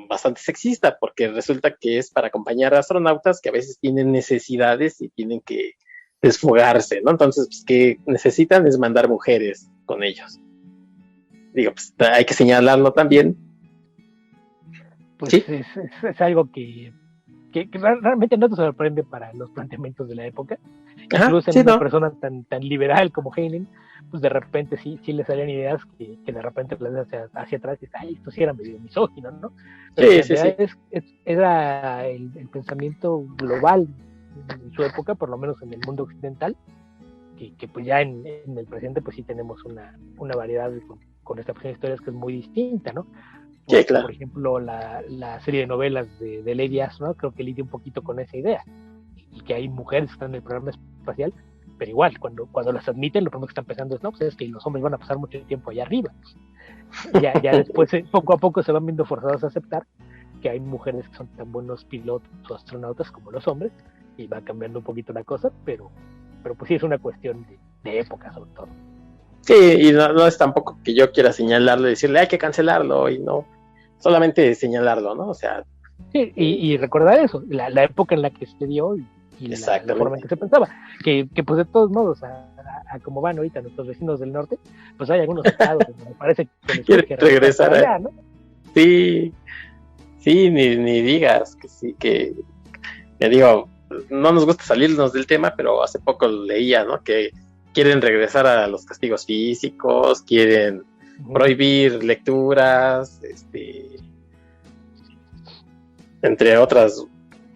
bastante sexista, porque resulta que es para acompañar a astronautas que a veces tienen necesidades y tienen que desfogarse, ¿no? Entonces, pues, que necesitan es mandar mujeres con ellos. Digo, pues hay que señalarlo también. Pues ¿Sí? es algo que realmente no te sorprende para los planteamientos de la época. Ajá, Incluso en sí, una ¿no? persona tan liberal como Heinlein, pues de repente sí le salían ideas que de repente las ves hacia atrás y dices, ay, esto sí era medio misógino, ¿no? Pero Sí, en sí, realidad sí. era el pensamiento global en su época, por lo menos en el mundo occidental, que pues ya en el presente pues sí tenemos una variedad con esta de historias que es muy distinta, ¿no? Sí, claro. Por ejemplo, la serie de novelas de Lady Astronauts, creo que lidia un poquito con esa idea. y que hay mujeres que están en el programa espacial, pero igual, cuando las admiten, lo primero que están pensando es, no, pues es que los hombres van a pasar mucho tiempo allá arriba. Ya después, poco a poco se van viendo forzados a aceptar que hay mujeres que son tan buenos pilotos o astronautas como los hombres, y va cambiando un poquito la cosa, pero pues sí es una cuestión de época sobre todo. Sí, y no es tampoco que yo quiera señalarlo y decirle hay que cancelarlo, y no, solamente señalarlo, ¿no? O sea... Sí, y recordar eso, la época en la que se dio y la forma en que se pensaba, que pues de todos modos, a como van ahorita nuestros vecinos del norte, pues hay algunos estados donde me parece que quiere regresar allá, ¿no? Sí, ni digas que sí, que digo, no nos gusta salirnos del tema, pero hace poco leía, ¿no? Que quieren regresar a los castigos físicos, quieren prohibir lecturas, entre otras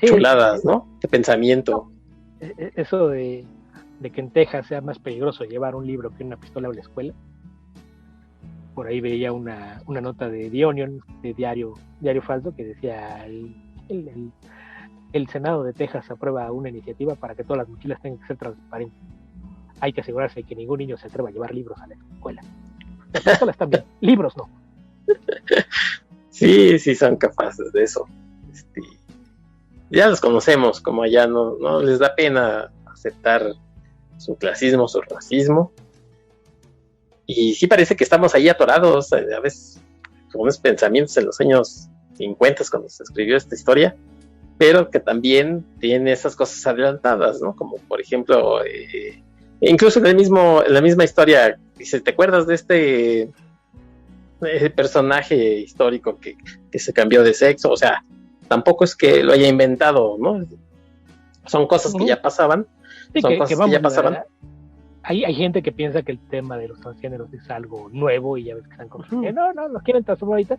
chuladas, ¿no? De pensamiento. Eso de que en Texas sea más peligroso llevar un libro que una pistola a la escuela. Por ahí veía una nota de The Onion, de diario falso, que decía el Senado de Texas aprueba una iniciativa para que todas las mochilas tengan que ser transparentes. Hay que asegurarse de que ningún niño se atreva a llevar libros a la escuela. Las pistolas también, libros no. Sí, son capaces de eso. Ya los conocemos, como allá no les da pena aceptar su clasismo, su racismo. Y sí parece que estamos ahí atorados, a veces con unos pensamientos en los años 50 cuando se escribió esta historia, pero que también tiene esas cosas adelantadas, ¿no? Como por ejemplo, incluso en la misma historia, dice, ¿te acuerdas de este personaje histórico que se cambió de sexo? O sea, tampoco es que lo haya inventado, ¿no? Son cosas que ya pasaban. Sí, son cosas que ya pasaban. Hay gente que piensa que el tema de los transgéneros es algo nuevo y ya ves que están como no, los quieren transformar ahorita,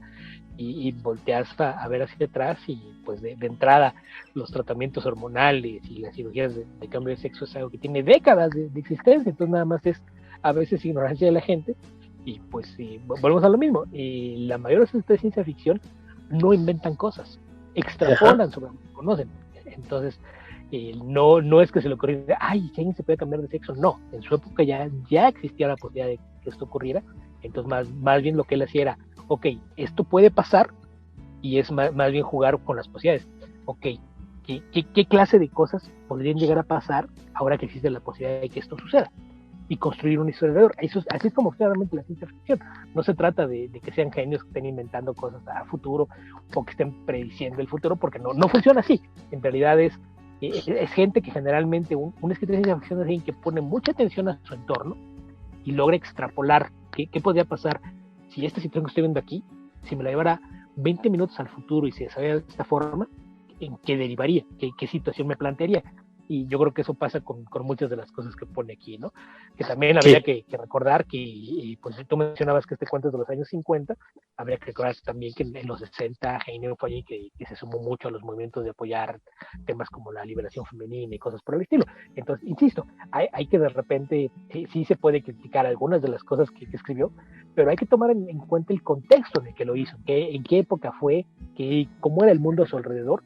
y volteas a ver hacia atrás y pues de entrada los tratamientos hormonales y las cirugías de cambio de sexo es algo que tiene décadas de existencia, entonces nada más es a veces ignorancia de la gente, y pues sí, volvemos a lo mismo, y la mayor de ciencia ficción no inventan cosas, extrapolan sobre lo que conocen, entonces no es que se le ocurriera, ay, que alguien se puede cambiar de sexo, no, en su época ya existía la posibilidad de que esto ocurriera, entonces más bien lo que él hacía era, ok, esto puede pasar, y es más bien jugar con las posibilidades, ok, ¿qué clase de cosas podrían llegar a pasar ahora que existe la posibilidad de que esto suceda? Y construir un historia alrededor. Así es como claramente la ciencia ficción. No se trata de que sean genios que estén inventando cosas a futuro o que estén prediciendo el futuro, porque no funciona así. En realidad es gente que generalmente, un escritor de ciencia ficción es alguien que pone mucha atención a su entorno y logra extrapolar qué podría pasar si esta situación que estoy viendo aquí, si me la llevara 20 minutos al futuro y se desarrolla de esta forma, ¿en qué derivaría? ¿Qué situación me plantearía? Y yo creo que eso pasa con muchas de las cosas que pone aquí, ¿no? Que también habría que recordar que, pues tú mencionabas que este cuento es de los años 50, habría que recordar también que en los 60 Heine fue allí que se sumó mucho a los movimientos de apoyar temas como la liberación femenina y cosas por el estilo. Entonces, insisto, hay que de repente, sí se puede criticar algunas de las cosas que escribió, pero hay que tomar en cuenta el contexto en el que lo hizo, en qué época fue, cómo era el mundo a su alrededor,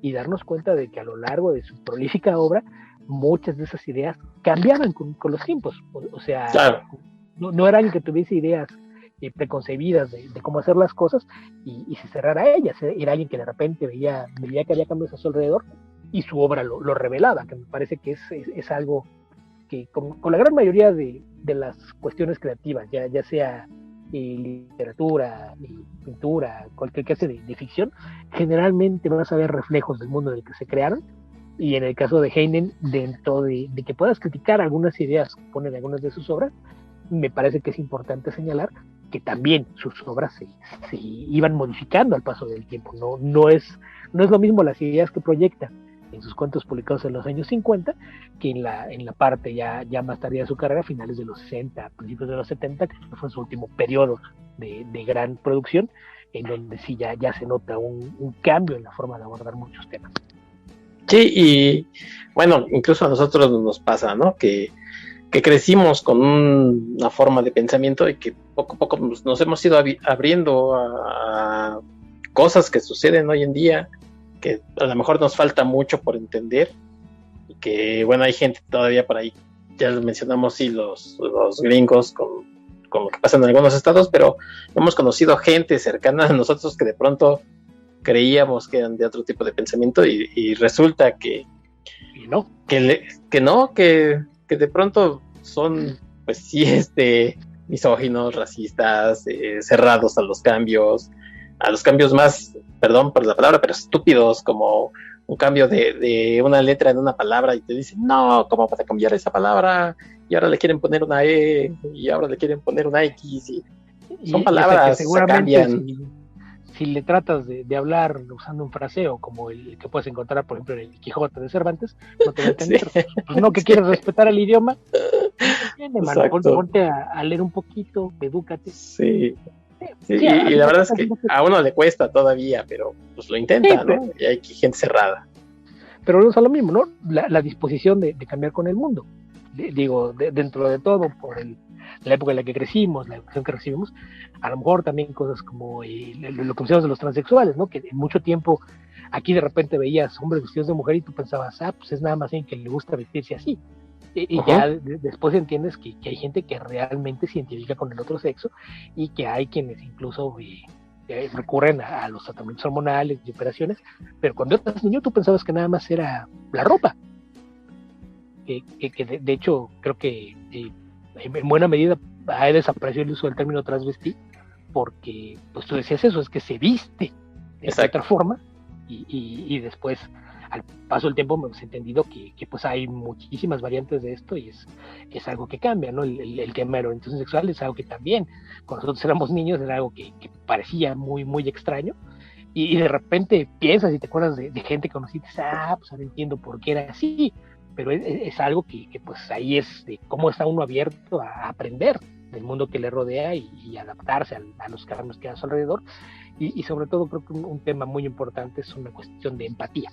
y darnos cuenta de que a lo largo de su prolífica obra muchas de esas ideas cambiaban con los tiempos, o sea, claro. no era alguien que tuviese ideas preconcebidas de cómo hacer las cosas y se cerrara a ellas, era alguien que de repente veía que había cambios a su alrededor y su obra lo revelaba, que me parece que es algo que con la gran mayoría de las cuestiones creativas, ya sea literatura, pintura, cualquier clase de ficción, generalmente vas a ver reflejos del mundo en el que se crearon, y en el caso de Heine, dentro de que puedas criticar algunas ideas que ponen algunas de sus obras, me parece que es importante señalar que también sus obras se iban modificando al paso del tiempo, no es lo mismo las ideas que proyecta en sus cuentos publicados en los años 50, que en la parte ya más tardía de su carrera, finales de los 60, principios de los 70, que fue su último periodo de gran producción, en donde sí ya se nota un cambio en la forma de abordar muchos temas. Sí, y bueno, incluso a nosotros nos pasa, ¿no? Que crecimos con una forma de pensamiento y que poco a poco nos hemos ido abriendo a cosas que suceden hoy en día, que a lo mejor nos falta mucho por entender, que bueno, hay gente todavía por ahí, ya lo mencionamos, sí, los gringos con lo que pasa en algunos estados, pero hemos conocido gente cercana a nosotros que de pronto creíamos que eran de otro tipo de pensamiento y resulta que Y no. que de pronto son, pues sí, misóginos, racistas, cerrados a los cambios más, perdón por la palabra, pero estúpidos, como un cambio de una letra en una palabra y te dicen, no, ¿cómo vas a cambiar esa palabra? Y ahora le quieren poner una E, y ahora le quieren poner una X, y son palabras, que se cambian. si le tratas de hablar usando un fraseo como el que puedes encontrar, por ejemplo, en el Quijote de Cervantes, no te va a entender. Sí. Pues no, que quieres respetar el idioma. Bien, hermano, Exacto. ponte a leer un poquito, edúcate. Sí. Sí, Sí, y la verdad es que a uno le cuesta todavía, pero pues lo intenta, sí, ¿no? Y hay gente cerrada. pero no es lo mismo, ¿no? La disposición de cambiar con el mundo. Digo, dentro de todo, por la época en la que crecimos, la educación que recibimos, a lo mejor también cosas como lo que mencionamos de los transexuales, ¿no? Que en mucho tiempo aquí de repente veías hombres vestidos de mujer y tú pensabas, pues es nada más alguien que le gusta vestirse así. Y Uh-huh. ya después entiendes que hay gente que realmente se identifica con el otro sexo y que hay quienes incluso recurren a los tratamientos hormonales y operaciones, pero cuando eras niño tú pensabas que nada más era la ropa. Que de hecho creo que en buena medida ha desaparecido el uso del término transvestí, porque pues tú decías eso, es que se viste de otra forma, y después al paso del tiempo hemos entendido que pues hay muchísimas variantes de esto y es algo que cambia, ¿no? El tema de la orientación sexual es algo que también cuando nosotros éramos niños era algo que parecía muy, muy extraño, y de repente piensas y te acuerdas de gente que conociste, pues ahora entiendo por qué era así, pero es algo que pues ahí es de cómo está uno abierto a aprender del mundo que le rodea y adaptarse a los cambios que hay a su alrededor, y sobre todo creo que un tema muy importante es una cuestión de empatía.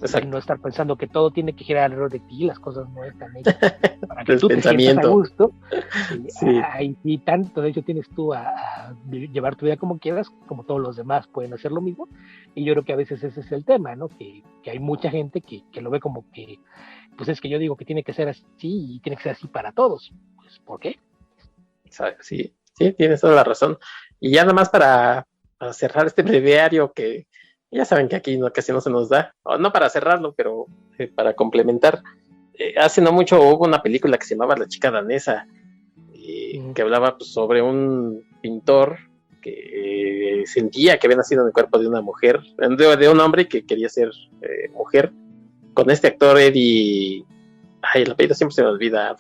Exacto. No estar pensando que todo tiene que girar alrededor de ti, las cosas no están hechas para que tú te sientas a gusto. Sí. Ahí sí, tanto de hecho tienes tú a llevar tu vida como quieras, como todos los demás pueden hacer lo mismo, y yo creo que a veces ese es el tema, ¿no? Que hay mucha gente que lo ve como que, pues es que yo digo que tiene que ser así y tiene que ser así para todos. Pues, ¿por qué? Sí, tienes toda la razón. Y ya nada más para cerrar este breviario, que ya saben que aquí casi no se nos da, no para cerrarlo, pero para complementar. Hace no mucho hubo una película que se llamaba La chica danesa, que hablaba pues, sobre un pintor que sentía que había nacido en el cuerpo de una mujer, de un hombre que quería ser mujer, con este actor Eddie, el apellido siempre se me olvida,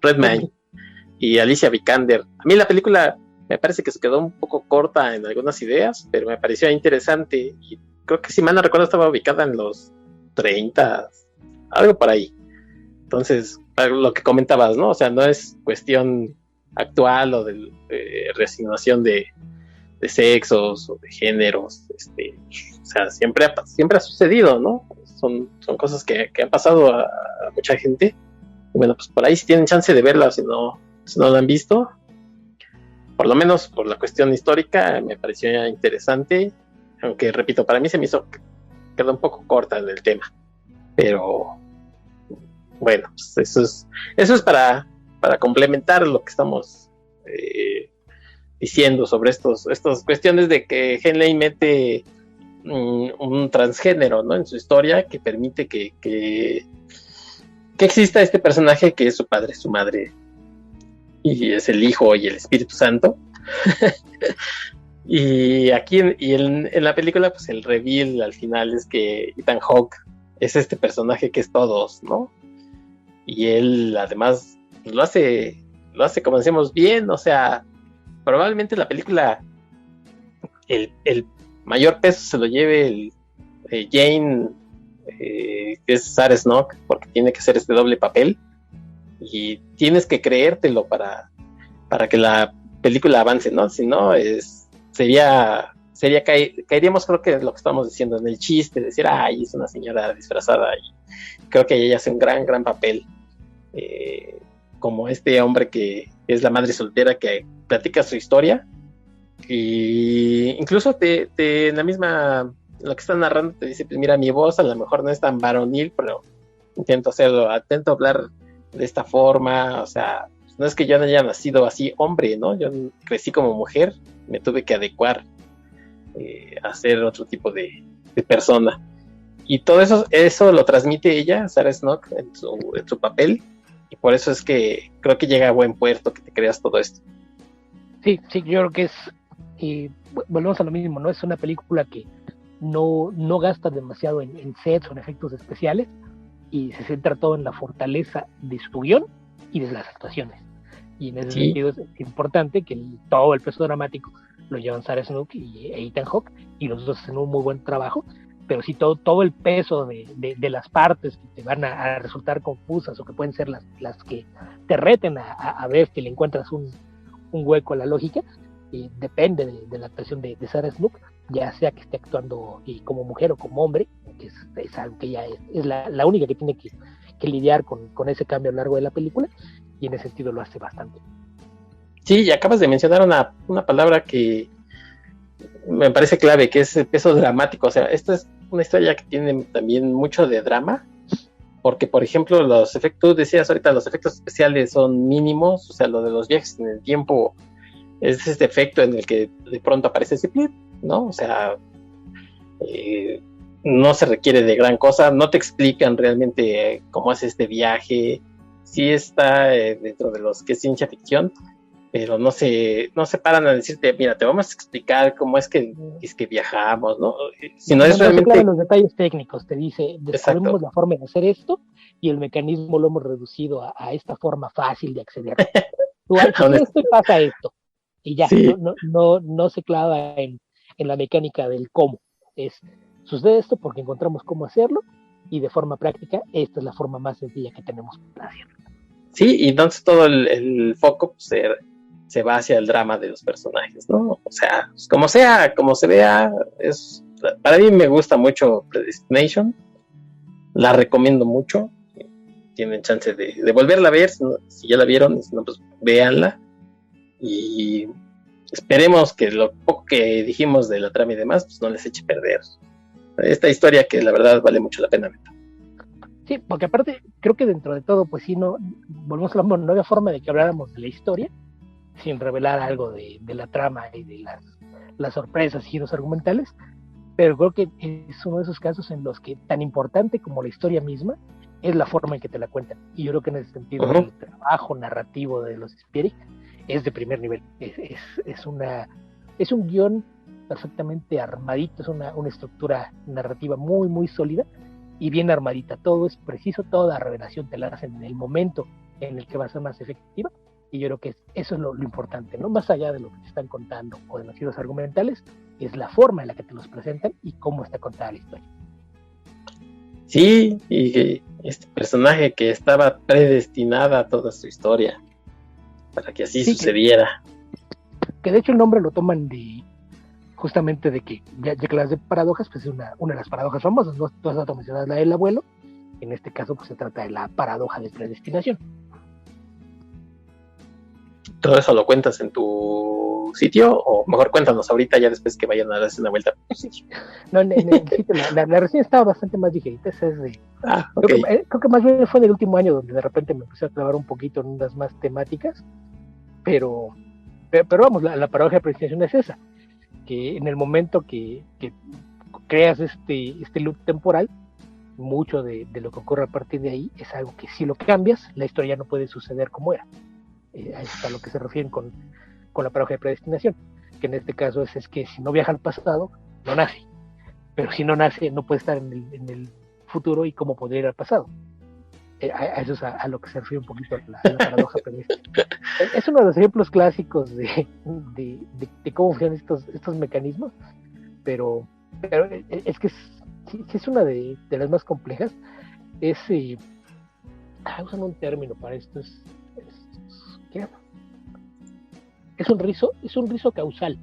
Redmayne y Alicia Vikander. A mí la película me parece que se quedó un poco corta en algunas ideas, pero me pareció interesante, y creo que si mal no recuerdo estaba ubicada en los 30, algo por ahí. Entonces, lo que comentabas, ¿no? O sea, no es cuestión actual o de reasignación de sexos o de géneros, o sea, siempre ha sucedido, ¿no? Son cosas que han pasado a mucha gente. Y bueno, pues por ahí si tienen chance de verla, si no lo han visto, por lo menos por la cuestión histórica, me pareció interesante, aunque repito, para mí se me quedó un poco corta en el tema, pero bueno, pues eso es para complementar lo que estamos diciendo sobre estas cuestiones de que Henley mete un transgénero, ¿no? En su historia, que permite que exista este personaje que es su padre, su madre, y es el Hijo y el Espíritu Santo. Y aquí en la película, pues el reveal al final es que Ethan Hawke es este personaje que es todos, ¿no? Y él además pues, lo hace como decimos bien, o sea, probablemente la película el mayor peso se lo lleve Jane, que es Sarah Snook, porque tiene que hacer este doble papel, y tienes que creértelo para que la película avance, ¿no? Si no, caeríamos, creo que lo que estamos diciendo, en el chiste, decir, es una señora disfrazada, y creo que ella hace un gran papel, como este hombre que es la madre soltera que platica su historia, y incluso en la misma lo que está narrando te dice, pues mira, mi voz a lo mejor no es tan varonil, pero intento hacerlo, intento hablar de esta forma, o sea, no es que yo no haya nacido así hombre, ¿no? Yo crecí como mujer, me tuve que adecuar a ser otro tipo de persona. Y todo eso lo transmite ella, Sarah Snook, en su papel, y por eso es que creo que llega a buen puerto que te creas todo esto. Sí, yo creo que es, volvemos a lo mismo, ¿no? Es una película que no gasta demasiado en sets o en efectos especiales y se centra todo en la fortaleza de su guión y de las actuaciones. Y en ese sentido es importante que todo el peso dramático lo llevan Sarah Snook y Ethan Hawke, y los dos hacen un muy buen trabajo, pero sí todo el peso de las partes que te van a resultar confusas o que pueden ser las que te reten a ver que le encuentras un hueco a la lógica, depende de la actuación de Sarah Snook, ya sea que esté actuando como mujer o como hombre, que es algo que ya es la única que tiene que lidiar con ese cambio a lo largo de la película, y en ese sentido lo hace bastante. Sí, y acabas de mencionar una palabra que me parece clave, que es el peso dramático. O sea, esta es una historia que tiene también mucho de drama, porque por ejemplo los efectos, tú decías ahorita, los efectos especiales son mínimos, o sea, lo de los viajes en el tiempo es este efecto en el que de pronto aparece ese clip, ¿no? O sea, no se requiere de gran cosa, no te explican realmente cómo es este viaje, sí está dentro de los que es ciencia ficción, pero no se paran a decirte, mira, te vamos a explicar cómo es que viajamos, ¿no? Si no es realmente... Se los detalles técnicos, te dice, descubrimos la forma de hacer esto y el mecanismo lo hemos reducido a esta forma fácil de acceder. Tú haces esto y pasa esto. Y ya, sí. no se clava en la mecánica del cómo. Sucede esto porque encontramos cómo hacerlo y de forma práctica esta es la forma más sencilla que tenemos para hacerlo. Sí, y entonces todo el foco pues, se va hacia el drama de los personajes, ¿no? O sea, como se vea, para mí me gusta mucho Predestination, la recomiendo mucho, tienen chance de volverla a ver, si ya la vieron, si no, pues véanla, y esperemos que lo poco que dijimos de la trama y demás, pues no les eche perder esta historia que la verdad vale mucho la pena ver. Sí, porque aparte creo que dentro de todo, pues sí, volvemos a no había forma de que habláramos de la historia sin revelar algo de la trama y de las sorpresas y giros argumentales, pero creo que es uno de esos casos en los que tan importante como la historia misma es la forma en que te la cuentan, y yo creo que en ese sentido el trabajo narrativo de los Spielberg es de primer nivel, es un guión perfectamente armadito, es una estructura narrativa muy muy sólida y bien armadita, todo es preciso, toda revelación te la hacen en el momento en el que va a ser más efectiva, y yo creo que eso es lo importante, ¿no? Más allá de lo que te están contando o de los giros argumentales, es la forma en la que te los presentan y cómo está contada la historia. Sí, y este personaje que estaba predestinada a toda su historia para que así sucediera. Que de hecho el nombre lo toman justamente de que, ya que las de paradojas, pues es una de las paradojas famosas, ¿no? Tú has mencionado la del abuelo, en este caso pues se trata de la paradoja de predestinación. ¿Todo eso lo cuentas en tu sitio? O mejor cuéntanos ahorita, ya después que vayan a darse una vuelta por tu sitio. No, en el sitio, la reseña estaba bastante más ligerita, esa es de... Okay. Creo que más bien fue en el último año donde de repente me empecé a clavar un poquito en unas más temáticas, pero vamos, la paradoja de predestinación es esa, que en el momento que creas este loop temporal, mucho de lo que ocurre a partir de ahí es algo que si lo cambias, la historia no puede suceder como era. Ahí está lo que se refieren con la paradoja de predestinación, que en este caso es que si no viaja al pasado, no nace, pero si no nace, no puede estar en el futuro, y cómo podría ir al pasado. A eso es a lo que se refiere un poquito la paradoja predestinada. Es uno de los ejemplos clásicos de cómo funcionan estos mecanismos, pero es que es una de las más complejas. Usan un término para esto, ¿qué? Es un rizo causal,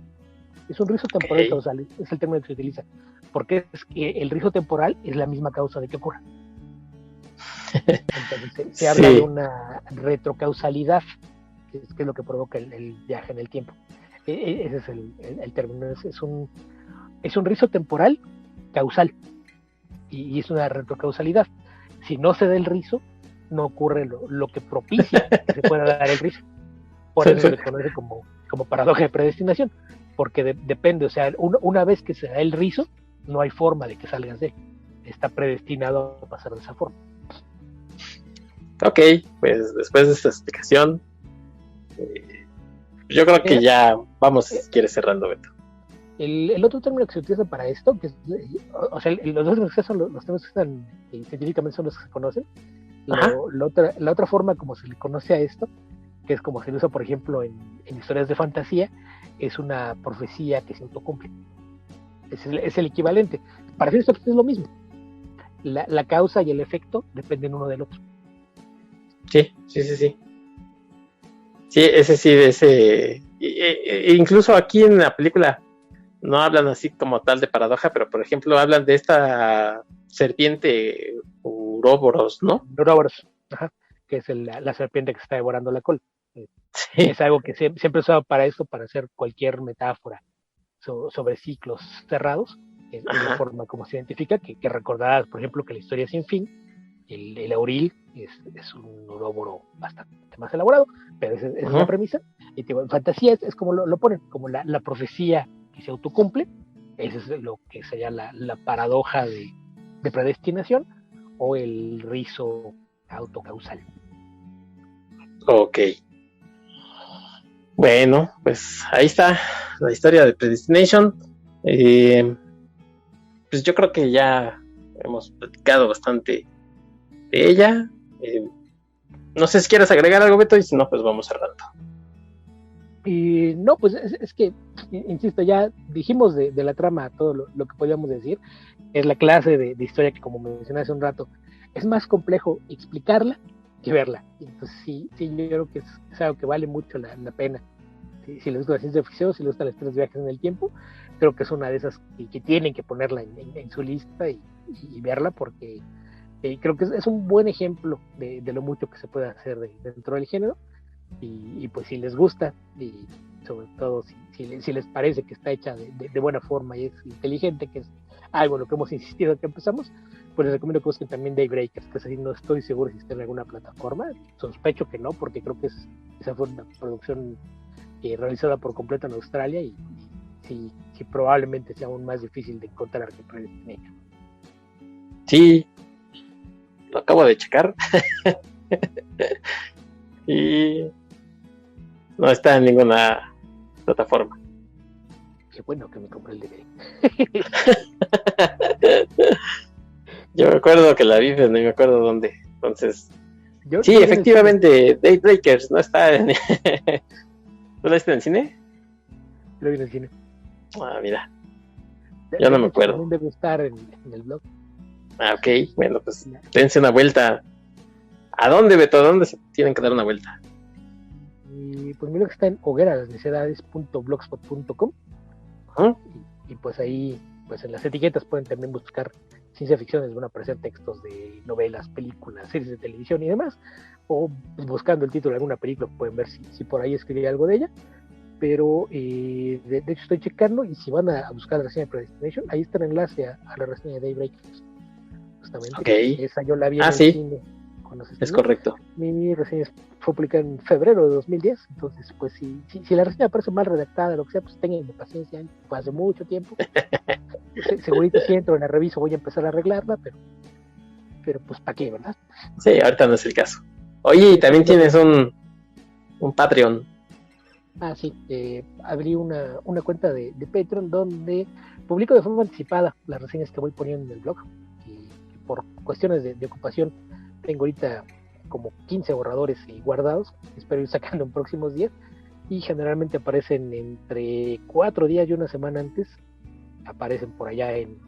es un rizo temporal causal, es el término que se utiliza, porque es que el rizo temporal es la misma causa de que ocurra. Entonces se habla de una retrocausalidad, que es lo que provoca el viaje en el tiempo. Ese es el término, es un rizo temporal causal, y es una retrocausalidad. Si no se da el rizo, no ocurre lo que propicia que se pueda dar el rizo. Por eso se conoce como paradoja de predestinación, porque depende, o sea, una vez que se da el rizo, no hay forma de que salgas de él. Está predestinado a pasar de esa forma. Ok, pues después de esta explicación, yo creo que ya vamos, si quieres, cerrando, Beto. El otro término que se utiliza para esto, que es, o sea, los dos términos que son los términos que están científicamente son los que se conocen. La otra forma como se le conoce a esto, que es como se le usa, por ejemplo, en historias de fantasía, es una profecía que se autocumple. Es el equivalente. Para hacer esto es lo mismo. La causa y el efecto dependen uno del otro. Sí. Sí, ese. Incluso aquí en la película no hablan así como tal de paradoja, pero por ejemplo hablan de esta serpiente Uroboros, ¿no? Uroboros, que es la serpiente que está devorando la cola. Sí. Es algo que siempre se usa para eso, para hacer cualquier metáfora sobre ciclos cerrados. Es la forma como se identifica, que recordarás, por ejemplo, que la historia sin fin, el Auril es un Uróboro bastante más elaborado, pero esa es la premisa. Y digo, en fantasía es como lo ponen, como la profecía que se autocumple. Ese es lo que sería la paradoja de predestinación, o el rizo autocausal. Ok. Bueno, pues ahí está la historia de Predestination. Pues yo creo que ya hemos platicado bastante de ella. No sé si quieres agregar algo, Beto, y si no, pues vamos cerrando. Y no, pues es que, insisto, ya dijimos de la trama todo lo que podíamos decir. Es la clase de historia que, como mencioné hace un rato, es más complejo explicarla que verla. Entonces sí, yo creo que es algo que vale mucho la pena. Si les gusta la ciencia ficción, si les gustan las 3 viajes en el tiempo, creo que es una de esas que tienen que ponerla en su lista y verla, porque creo que es un buen ejemplo de lo mucho que se puede hacer dentro del género. Y pues si les gusta, y sobre todo si les parece que está hecha de buena forma y es inteligente, que es algo en lo que hemos insistido que empezamos, pues les recomiendo que busquen también Daybreakers, que es así, no estoy seguro si está en alguna plataforma, sospecho que no, porque creo que esa fue una producción realizada por completo en Australia, y sí, probablemente sea aún más difícil de encontrar que Predestination. Sí, lo acabo de checar. Y no está en ninguna plataforma. Qué bueno que me compré el DVD. Yo me acuerdo que la vi, pero no me acuerdo dónde. Entonces, sí, yo efectivamente, Daybreakers no está en... ¿Tú la viste en el cine? Lo vi en el cine. Ah, mira. Yo no me acuerdo. También debe estar en el blog. Ah, ok. Bueno, pues dense una vuelta. ¿A dónde, Beto? ¿A dónde se tienen que dar una vuelta? Y pues mi blog está en hogueralasnecedades.blogspot.com. Y pues ahí, pues en las etiquetas pueden también buscar ciencia ficción, les van a aparecer textos de novelas, películas, series de televisión y demás, o pues, buscando el título de alguna película pueden ver si por ahí escribí algo de ella. Pero de hecho estoy checando, y si van a buscar la reseña de Predestination, ahí está el enlace a la reseña de Daybreakers, justamente. Okay. Esa yo la vi en el cine cuando se estrenó. Es correcto. Mi reseña fue publicada en febrero de 2010, entonces pues si la reseña parece mal redactada, lo que sea, pues tengan paciencia, fue hace mucho tiempo. Segurito si entro en la revista voy a empezar a arreglarla, pero pues ¿para qué, verdad? Sí, ahorita no es el caso. Oye, y también tienes un Patreon. Ah, sí, abrí una cuenta de Patreon donde publico de forma anticipada las reseñas que voy poniendo en el blog, y por cuestiones de ocupación tengo ahorita como 15 borradores guardados, espero ir sacando en próximos días, y generalmente aparecen entre 4 días y una semana antes, aparecen por allá en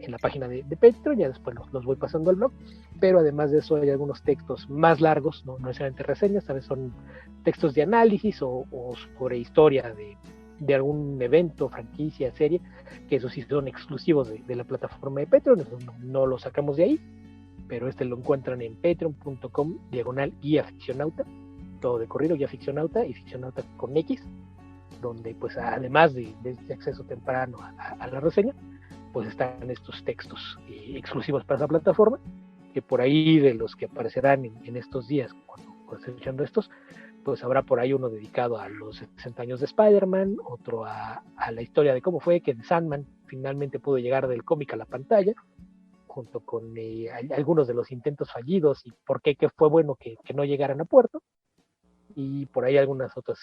la página de Patreon, ya después los voy pasando al blog. Pero además de eso hay algunos textos más largos, no necesariamente reseñas, tal vez son textos de análisis o sobre historia de algún evento, franquicia, serie, que esos sí son exclusivos de la plataforma de Patreon, no lo sacamos de ahí, pero lo encuentran en patreon.com/guía ficcionauta, todo de corrido, guía ficcionauta y ficcionauta con X, donde pues además de este acceso temprano a la reseña, pues están estos textos exclusivos para esa plataforma, que por ahí de los que aparecerán en estos días, cuando esté escuchando estos, pues habrá por ahí uno dedicado a los 60 años de Spider-Man, otro a la historia de cómo fue que Sandman finalmente pudo llegar del cómic a la pantalla, junto con algunos de los intentos fallidos y por qué que fue bueno que no llegaran a puerto, y por ahí algunas otras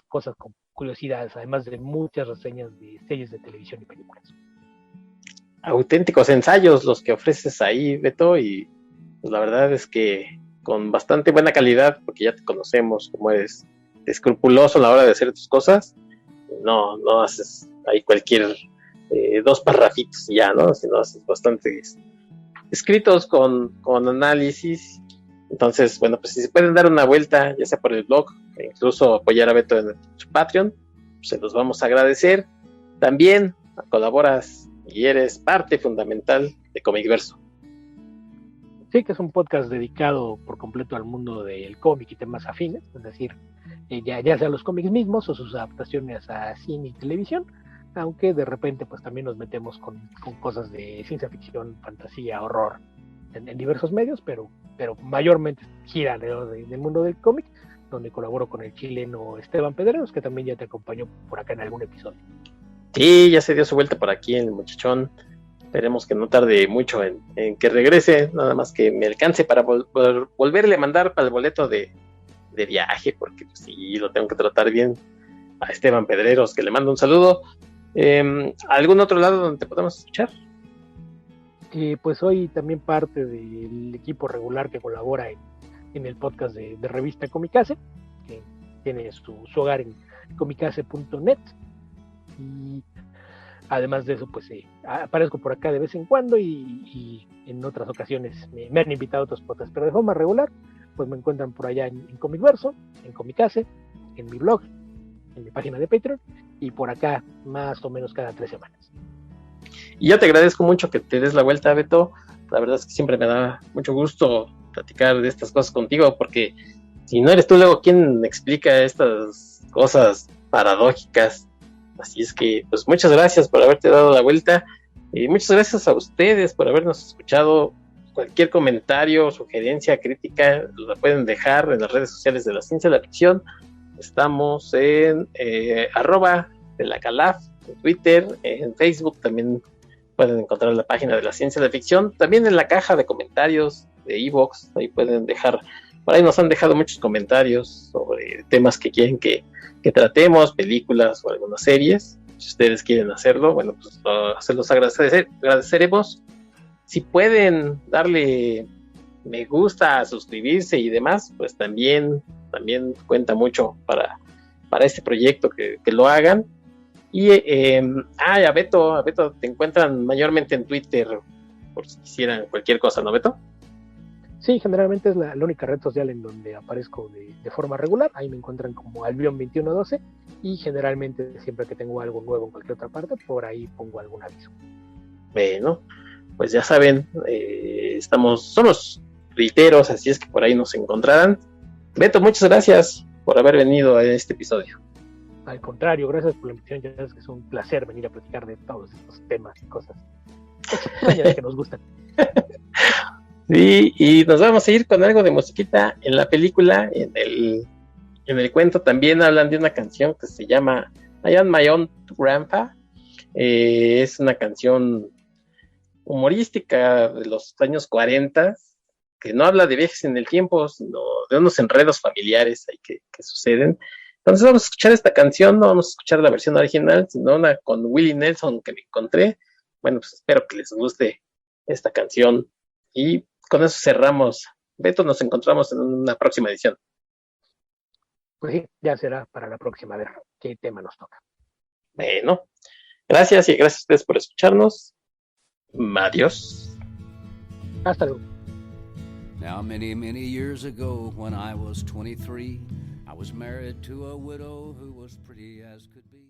cosas con curiosidades, además de muchas reseñas de series de televisión y películas. Auténticos ensayos los que ofreces ahí, Beto, y pues la verdad es que con bastante buena calidad, porque ya te conocemos como eres escrupuloso a la hora de hacer tus cosas. No haces ahí cualquier 2 parrafitos y ya, ¿no? Sino haces bastantes escritos con análisis. Entonces, bueno, pues si se pueden dar una vuelta, ya sea por el blog, e incluso apoyar a Beto en su Patreon, pues se los vamos a agradecer. También colaboras y eres parte fundamental de Comicverso. Sí, que es un podcast dedicado por completo al mundo del cómic y temas afines, es decir, ya sea los cómics mismos o sus adaptaciones a cine y televisión, aunque de repente pues también nos metemos con cosas de ciencia ficción, fantasía, horror en diversos medios, pero mayormente gira alrededor del mundo del cómic, donde colaboro con el chileno Esteban Pedreros, que también ya te acompañó por acá en algún episodio. Sí, ya se dio su vuelta por aquí el muchachón. Esperemos que no tarde mucho en que regrese, nada más que me alcance para volverle a mandar para el boleto de viaje, porque pues, sí, lo tengo que tratar bien a Esteban Pedreros, que le mando un saludo. ¿Algún otro lado donde te podamos escuchar? Pues soy también parte del equipo regular que colabora en el podcast de revista Comicase, que tiene su hogar en comicase.net, y además de eso, pues aparezco por acá de vez en cuando y en otras ocasiones me han invitado a otros podcasts, pero de forma regular, pues me encuentran por allá en Comicverso, en Comicase, en mi blog, en mi página de Patreon, y por acá más o menos cada 3 semanas. Y yo te agradezco mucho que te des la vuelta, Beto. La verdad es que siempre me da mucho gusto platicar de estas cosas contigo, porque si no eres tú luego quien explica estas cosas paradójicas. Así es que, pues muchas gracias por haberte dado la vuelta y muchas gracias a ustedes por habernos escuchado. Cualquier comentario, sugerencia, crítica, la pueden dejar en las redes sociales de la Ciencia de la Ficción. Estamos en @delacalaf, en Twitter, en Facebook también pueden encontrar la página de la Ciencia de la Ficción, también en la caja de comentarios de iVoox, ahí pueden dejar, por ahí nos han dejado muchos comentarios sobre temas que quieren que tratemos, películas o algunas series. Si ustedes quieren hacerlo, bueno, pues se los agradeceremos. Si pueden darle me gusta, suscribirse y demás, pues también cuenta mucho para este proyecto que lo hagan. Y a Beto te encuentran mayormente en Twitter por si quisieran cualquier cosa, ¿no, Beto? Sí, generalmente es la única red social en donde aparezco de forma regular. Ahí me encuentran como Albion2112 y generalmente siempre que tengo algo nuevo en cualquier otra parte, por ahí pongo algún aviso. Bueno, pues ya saben, somos tuiteros, así es que por ahí nos encontrarán. Beto, muchas gracias por haber venido a este episodio. Al contrario, gracias por la invitación. Ya sabes que es un placer venir a platicar de todos estos temas y cosas extrañas que nos gustan. Sí, y nos vamos a ir con algo de musiquita. En la película, en el cuento también hablan de una canción que se llama I Am My Own Grandpa. Es una canción humorística de los años 40, que no habla de viajes en el tiempo, sino de unos enredos familiares ahí que suceden. Entonces vamos a escuchar esta canción, no vamos a escuchar la versión original, sino una con Willie Nelson que me encontré. Bueno, pues espero que les guste esta canción y con eso cerramos. Beto, nos encontramos en una próxima edición. Pues sí, ya será para la próxima, a ver qué tema nos toca. Bueno, gracias y gracias a ustedes por escucharnos. Adiós. Hasta luego. Now many, many years ago when I was 23, I was married to a widow who was pretty as could be.